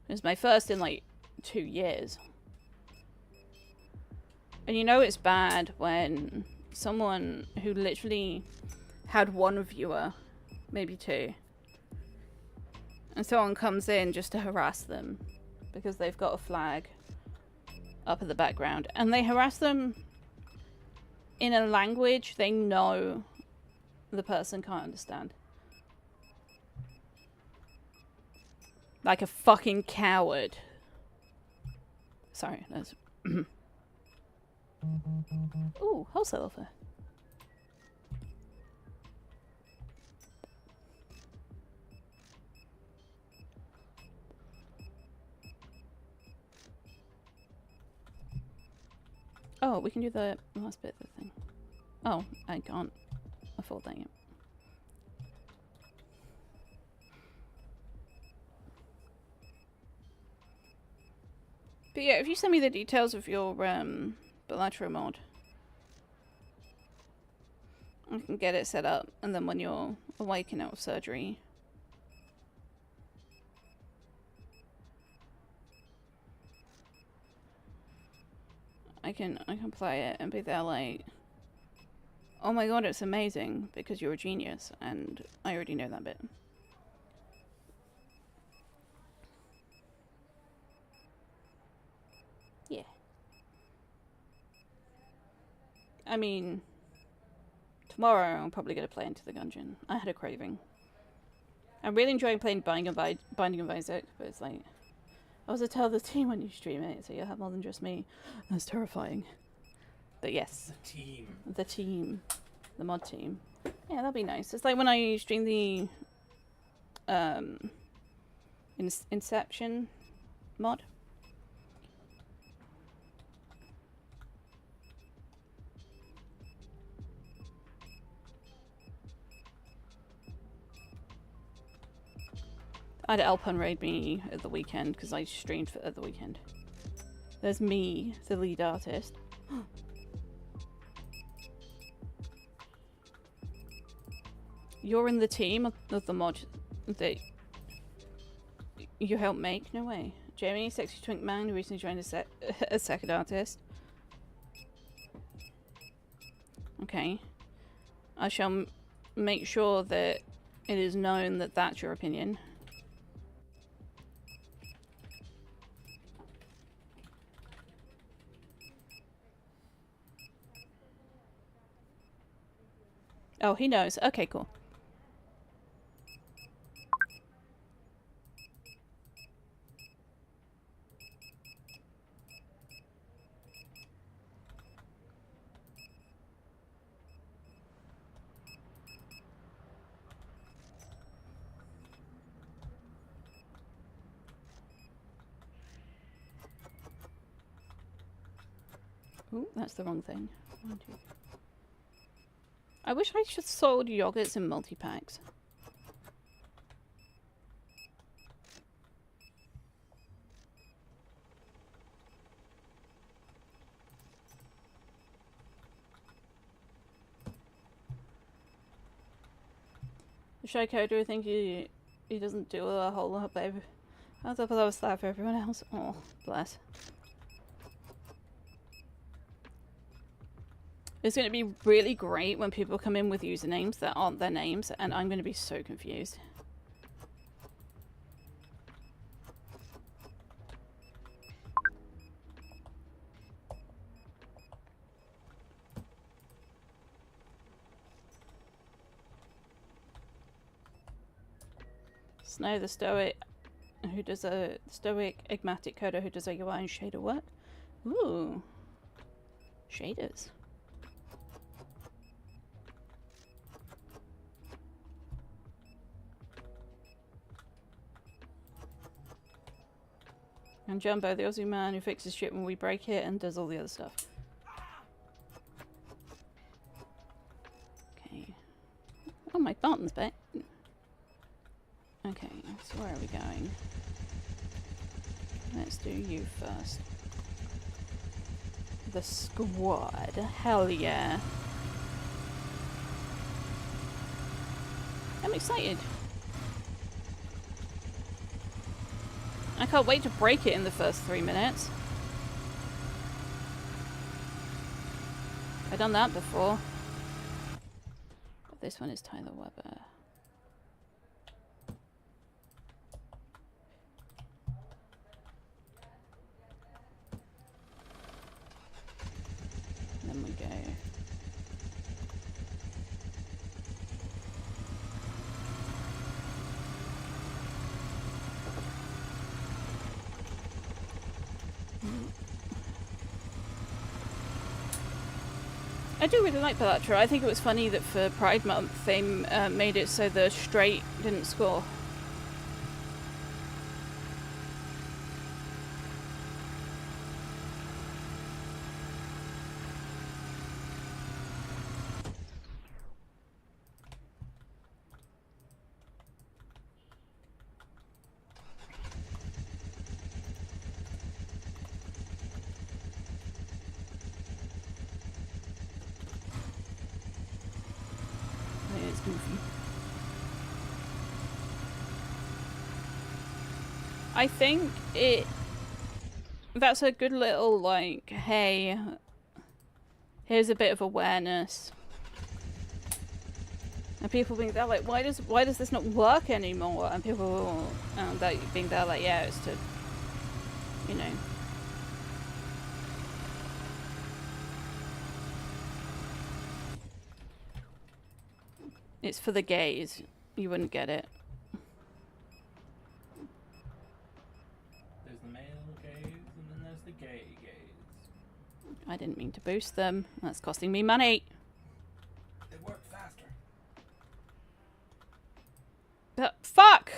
It was my first in like 2 years. And you know it's bad when someone who literally had one viewer, maybe two, and someone comes in just to harass them because they've got a flag up in the background, and they harass them in a language they know the person can't understand. Like a fucking coward. Sorry, that's... Ooh, wholesale offer. Oh, we can do the last bit of the thing. Oh, I can't afford that yet. But yeah, if you send me the details of your bilateral mod, I can get it set up, and then when you're awake and out of surgery, I can play it and be there like, oh my god, it's amazing because you're a genius, and I already know that bit. Yeah. I mean, tomorrow I'm probably going to play Into the Gungeon. I had a craving. I'm really enjoying playing Binding of Isaac, but it's like, I also tell the team when you stream it, so you'll have more than just me. That's terrifying. But yes. The team. The team. The mod team. Yeah, that'll be nice. It's like when I stream the Inception mod. I had Alpun raid me at the weekend because I streamed at the weekend. There's me, the lead artist. You're in the team of the mod that you helped make? No way. Jamie, sexy twink man who recently joined a second artist. Okay. I shall make sure that it is known that that's your opinion. Oh, he knows. Okay, cool. Ooh, that's the wrong thing. 1, 2. I wish I should sold yogurts in multi-packs. Shy Coder, I think he doesn't do a whole lot, babe. How's up below slap for everyone else? Oh, bless. It's going to be really great when people come in with usernames that aren't their names, and I'm going to be so confused. Snow the Stoic, who does a Stoic Enigmatic Coder who does a UI and shader work. Ooh, shaders. And Jumbo, the Aussie man who fixes shit when we break it and does all the other stuff. Okay. Oh, my button's back. Okay, so where are we going? Let's do you first. The squad. Hell yeah. I'm excited. I can't wait to break it in the first 3 minutes. I've done that before. But this one is Tyler Weber. And then we go. I do really like Bellatra. I think it was funny that for Pride Month they made it so the straight didn't score. I think that's a good little, like, hey, here's a bit of awareness. And people being there like, why does this not work anymore? And people being there like, yeah, it's to, you know. It's for the gays. You wouldn't get it. I didn't mean to boost them. That's costing me money. They work faster. But fuck!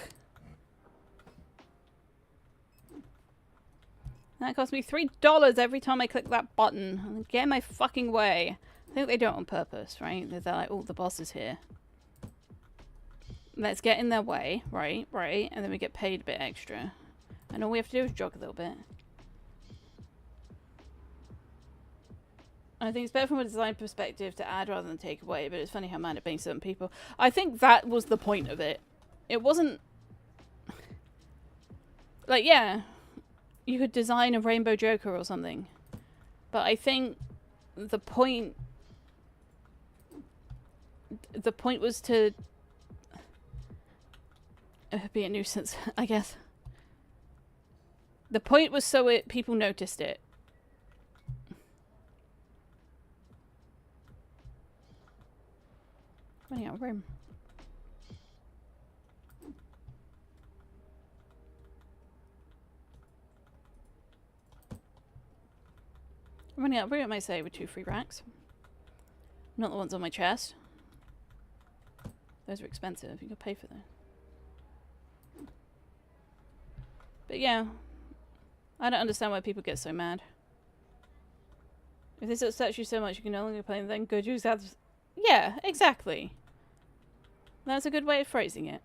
That cost me $3 every time I click that button. Get in my fucking way. I think they do it on purpose, right? They're like, oh, the boss is here. Let's get in their way, right, and then we get paid a bit extra. And all we have to do is jog a little bit. I think it's better from a design perspective to add rather than take away, but it's funny how mad it makes certain people. I think that was the point of it. It wasn't... Like, yeah, you could design a rainbow Joker or something. But I think the point... The point was to... be a nuisance, I guess. The point was so people noticed it. Running out of room. I'm running out of room, I say, with 2 free racks. Not the ones on my chest. Those are expensive. You gotta pay for them. But yeah, I don't understand why people get so mad. If this upsets you so much you can no longer play, then good use that. Yeah, exactly. That's a good way of phrasing it.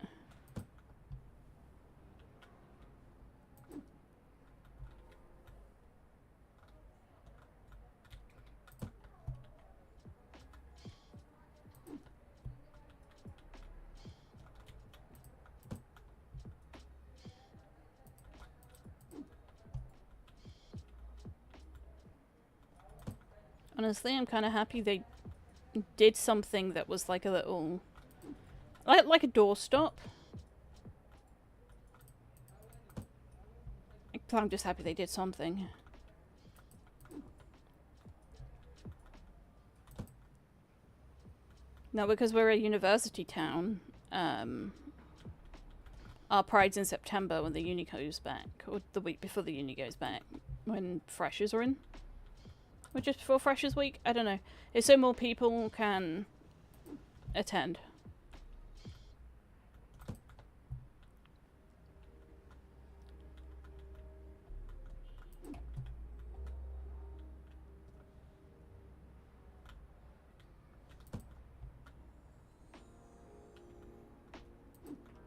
Honestly, I'm kind of happy they did something that was like a little... Like a doorstop. I'm just happy they did something. Now, because we're a university town, our Pride's in September when the uni goes back. Or the week before the uni goes back. When freshers are in. Or just before Freshers Week? I don't know. It's so more people can attend.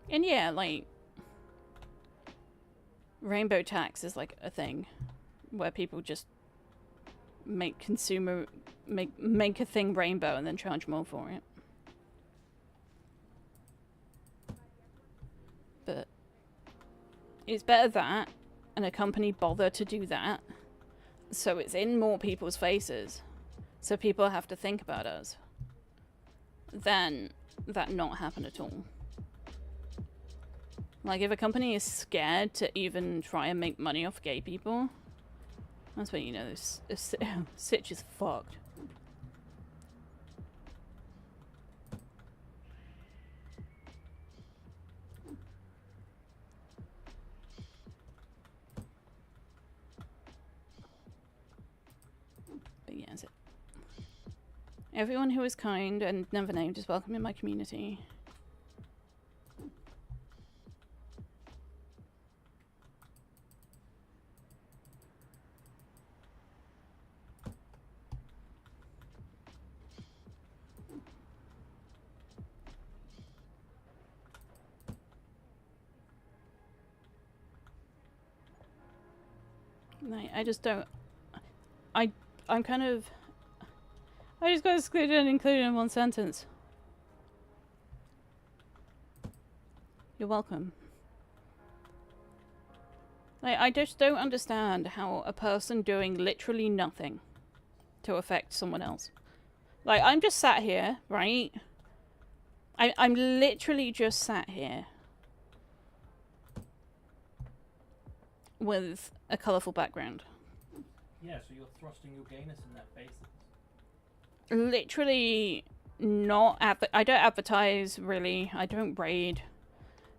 And yeah, like... Rainbow tax is like a thing. Where people just... make a thing rainbow and then charge more for it. But it's better that and a company bother to do that so it's in more people's faces so people have to think about us than that not happen at all. Like, if a company is scared to even try and make money off gay people, that's when you know this sitch is fucked. But yeah, that's it. Everyone who is kind and never named is welcome in my community. I just don't... I'm kind of... I just got excluded and included in one sentence. You're welcome. Like, I just don't understand how a person doing literally nothing to affect someone else. Like, I'm just sat here, right? I'm literally just sat here with a colourful background. Yeah, so you're thrusting your gayness in their faces. Literally not... I don't advertise, really. I don't raid.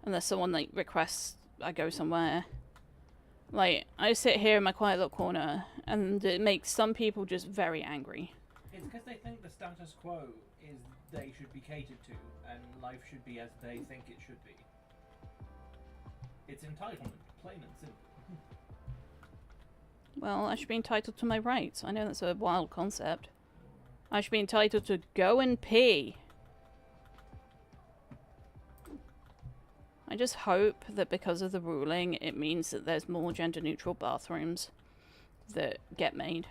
Unless someone, like, requests I go somewhere. Like, I sit here in my quiet little corner, and it makes some people just very angry. It's because they think the status quo is they should be catered to, and life should be as they think it should be. It's entitlement, plain and simple. Well, I should be entitled to my rights. I know that's a wild concept. I should be entitled to go and pee. I just hope that because of the ruling, it means that there's more gender-neutral bathrooms that get made.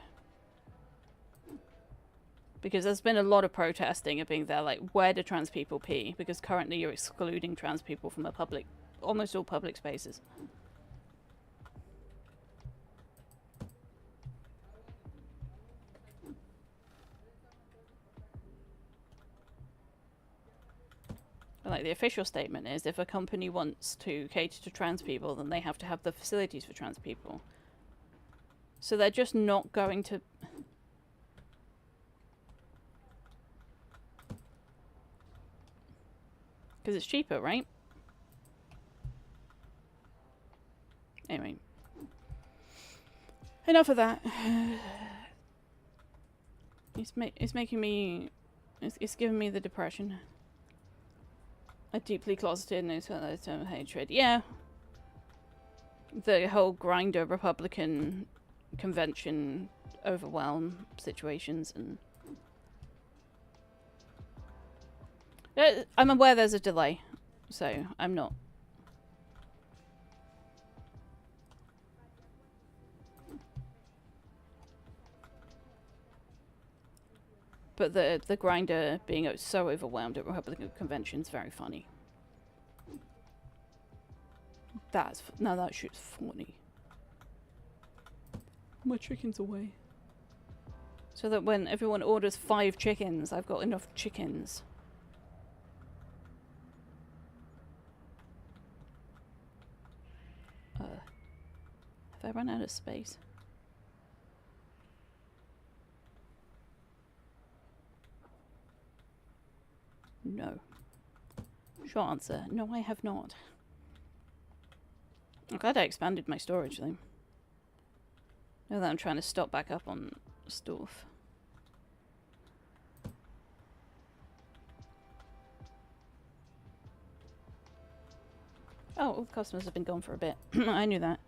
Because there's been a lot of protesting of being there, like, where do trans people pee? Because currently you're excluding trans people from almost all public spaces. Like, the official statement is if a company wants to cater to trans people, then they have to have the facilities for trans people. So they're just not going to... Because it's cheaper, right? Anyway. Enough of that. It's making me... It's giving me the depression. A deeply closeted and term of hatred. Yeah. The whole grinder Republican convention overwhelm situations and... I'm aware there's a delay, so I'm not... But the grinder being so overwhelmed at Republican conventions very funny. Now that shit's funny. My chicken's away. So that when everyone orders 5 chickens, I've got enough chickens. Have I run out of space? No. Short answer. No, I have not. I'm glad I expanded my storage though. Now that I'm trying to stock back up on stuff. Oh, all the customers have been gone for a bit. I knew that.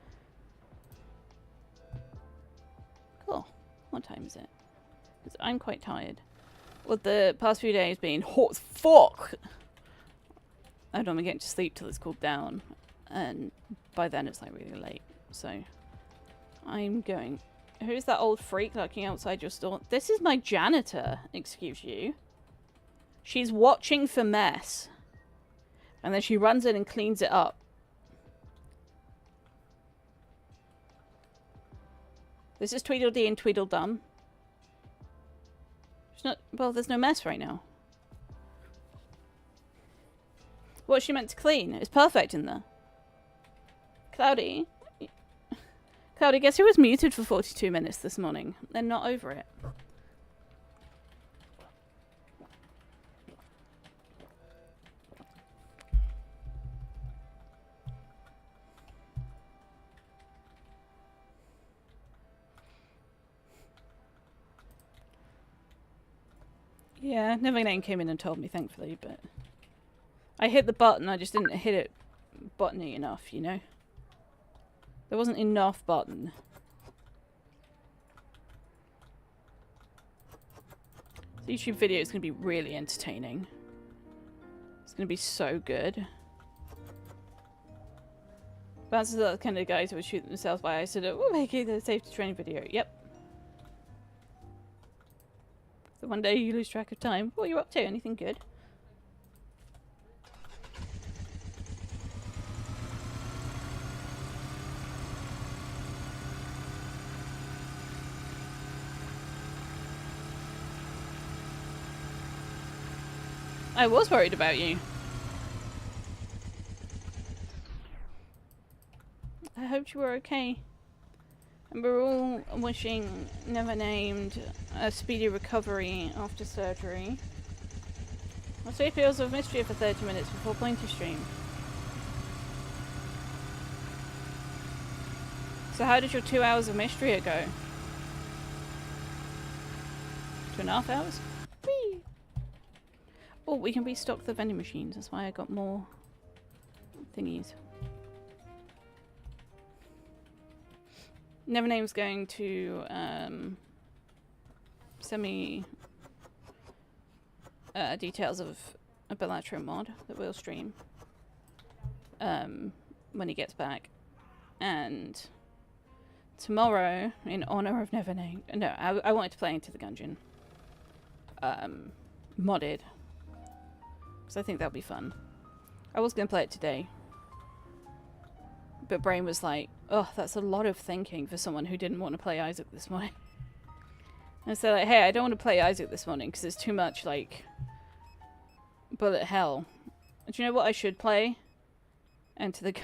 Cool. What time is it? Because I'm quite tired. Well, the past few days being hot as fuck. I don't want to get to sleep till it's cooled down. And by then it's like really late. So I'm going. Who's that old freak lurking outside your store? This is my janitor, excuse you. She's watching for mess. And then she runs in and cleans it up. This is Tweedledee and Tweedledum. Well, there's no mess right now. What's she meant to clean? It's perfect in there. Cloudy? Cloudy, guess who was muted for 42 minutes this morning? They're not over it. Yeah, Neverlane came in and told me, thankfully, but... I hit the button, I just didn't hit it buttony enough, you know? There wasn't enough button. This YouTube video is going to be really entertaining. It's going to be so good. Bounces are the kind of guys who would shoot themselves by accident. Oh, making the safety training video. Yep. So one day you lose track of time. What are you up to? Anything good? I was worried about you. I hoped you were okay. And we're all wishing Never Named a speedy recovery after surgery. I'll say Fields of Mystery for 30 minutes before Pointy Stream. So how did your 2 hours of Mystery go? 2.5 hours? Whee! Oh, we can restock the vending machines. That's why I got more thingies. Nevername's going to send me details of a Bellatrix mod that we'll stream when he gets back. And tomorrow, in honor of Nevername, no, I wanted to play Into the Gungeon modded, because I think that'll be fun. I was going to play it today, but Brain was like, oh, that's a lot of thinking for someone who didn't want to play Isaac this morning. And so like, hey, I don't want to play Isaac this morning because it's too much like bullet hell. Do you know what I should play? Enter the...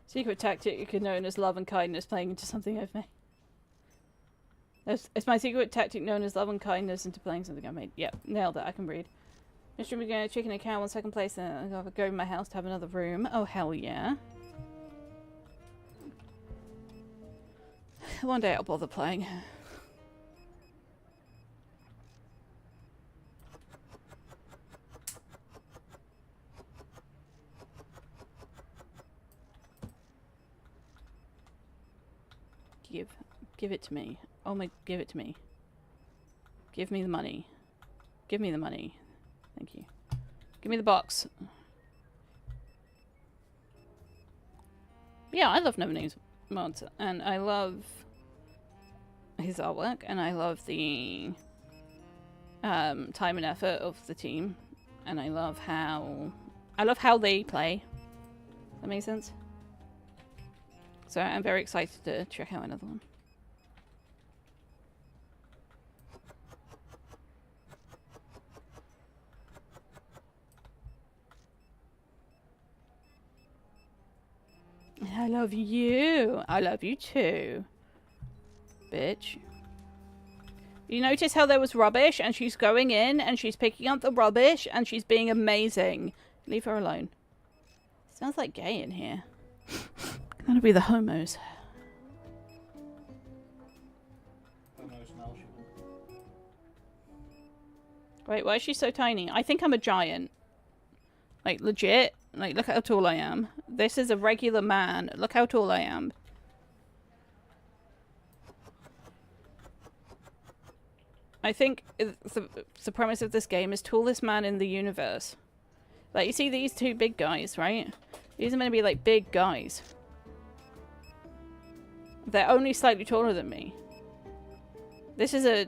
Secret tactic known as love and kindness playing into something I've made. It's my secret tactic known as love and kindness into playing something I've made. Yep, nailed it. I can read. Mr. McGinn, chicken and cow on second place, and I'm gonna go in my house to have another room. Oh, hell yeah. One day I'll bother playing. Give it to me. Oh my, give it to me. Give me the money. Give me the money. Thank you. Give me the box. Yeah, I love Nevername's mods, and I love his artwork, and I love the time and effort of the team, and I love how they play. That makes sense? So I'm very excited to check out another one. I love you. I love you too. Bitch. You notice how there was rubbish and she's going in and she's picking up the rubbish and she's being amazing. Leave her alone. It smells like gay in here. That'll be the homos. Wait, why is she so tiny? I think I'm a giant. Like, legit. Like, look how tall I am. This is a regular man. Look how tall I am. I think the premise of this game is tallest man in the universe. Like, you see these two big guys, right? These are meant to be, like, big guys. They're only slightly taller than me. This is a...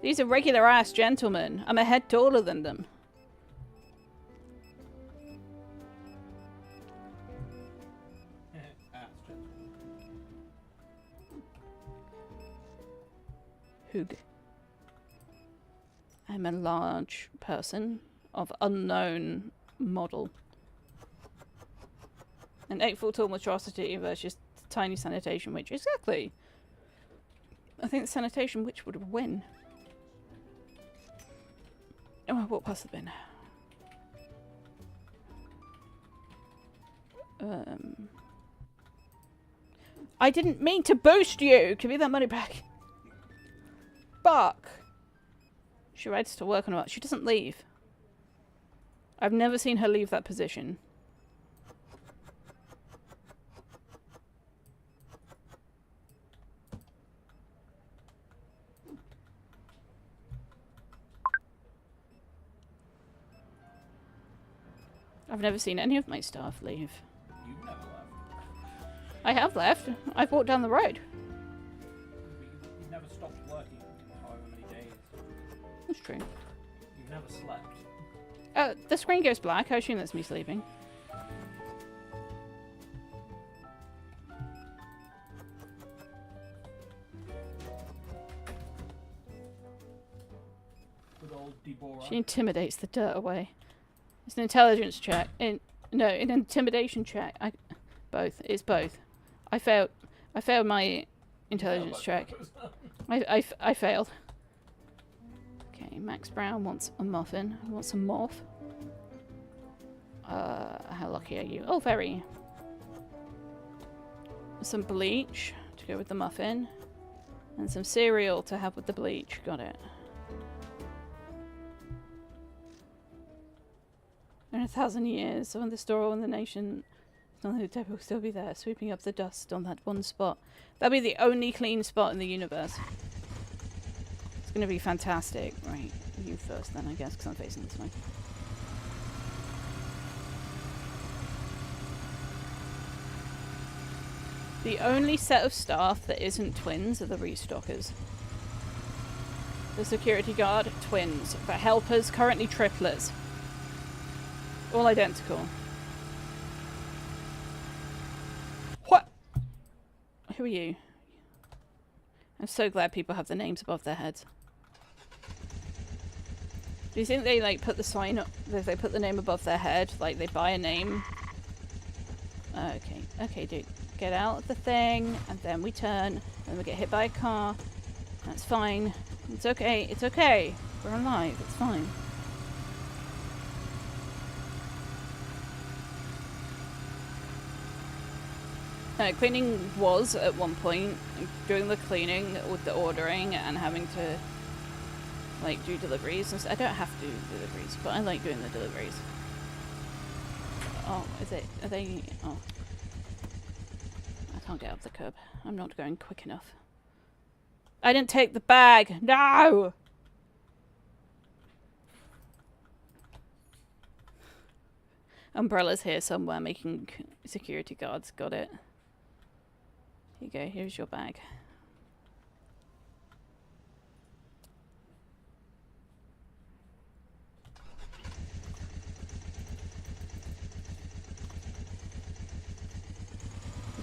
These are regular-ass gentlemen. I'm a head taller than them. Hoog. I'm a large person of unknown model. An 8-foot tall monstrosity versus tiny sanitation witch. Exactly. I think the sanitation witch would win. Oh, I walked past the bin. I didn't mean to boost you! Give me that money back. Fuck. She rides to work on her. She doesn't leave. I've never seen her leave that position. I've never seen any of my staff leave. You've never left. I have left. I've walked down the road. You've never stopped working however many days. That's true. You've never slept. The screen goes black. I assume that's me sleeping. Good old Deborah. She intimidates the dirt away. It's an intelligence check. No, an intimidation check. Both. It's both. I failed my intelligence check. I failed. Okay, Max Brown wants a muffin. Wants a morph. How lucky are you? Oh, very. Some bleach to go with the muffin. And some cereal to have with the bleach. Got it. In 1,000 years, so when the store and the nation, the devil will still be there, sweeping up the dust on that one spot. That'll be the only clean spot in the universe. It's gonna be fantastic. Right, you first then, I guess, because I'm facing this way. The only set of staff that isn't twins are the restockers. The security guard, twins. The helpers, currently triplets. All identical. What? Who are you? I'm so glad people have the names above their heads. Do you think they like put the sign up, they put the name above their head, like they buy a name? Okay, okay dude. Get out of the thing, and then we turn, and we get hit by a car. That's fine. It's okay, it's okay. We're alive, it's fine. Cleaning was, at one point, doing the cleaning with the ordering and having to, like, do deliveries. I don't have to do deliveries, but I like doing the deliveries. Oh, are they, oh. I can't get up the curb. I'm not going quick enough. I didn't take the bag! No! Umbrella's here somewhere making security guards. Got it. Here you go. Here's your bag.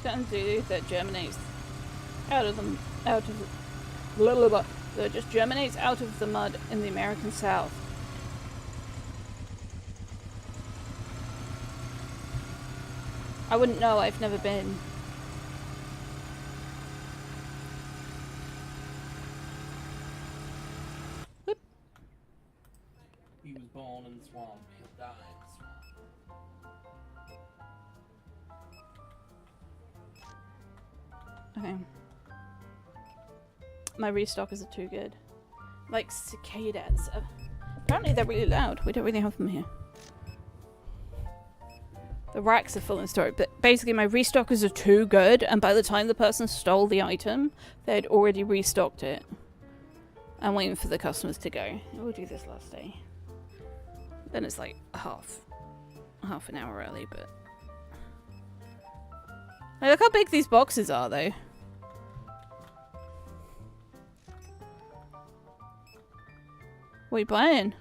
Certain do that germinates out of that just germinates out of the mud in the American South. I wouldn't know, I've never been. Whoop. He was born in the swamp, he'll die in the swamp. Okay. My restockers are too good. Like cicadas. Apparently they're really loud. We don't really have them here. The racks are full in storage, but basically my restockers are too good, and by the time the person stole the item, they'd already restocked it. I'm waiting for the customers to go. We'll do this last day. Then it's like half an hour early, but... Hey, look how big these boxes are, though. What are you buying?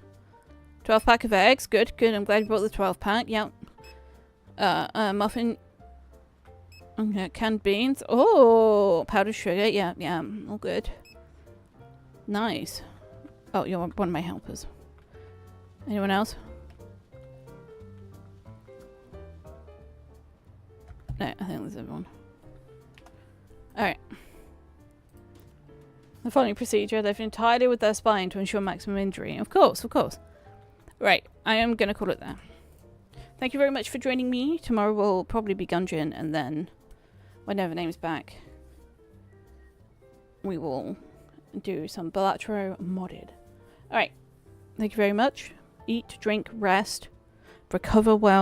12 pack of eggs. Good, good. I'm glad you brought the 12 pack. Yep. Muffin. Okay, canned beans. Oh, powdered sugar. Yeah, yeah. All good. Nice. Oh, you're one of my helpers. Anyone else? No, I think there's everyone. Alright. The following procedure, they've entirely with their spine to ensure maximum injury. Of course, of course. Right, I am going to call it there. Thank you very much for joining me. Tomorrow will probably be Gungeon, and then whenever Name's back, we will do some Balatro modded. Alright, thank you very much. Eat, drink, rest, recover well.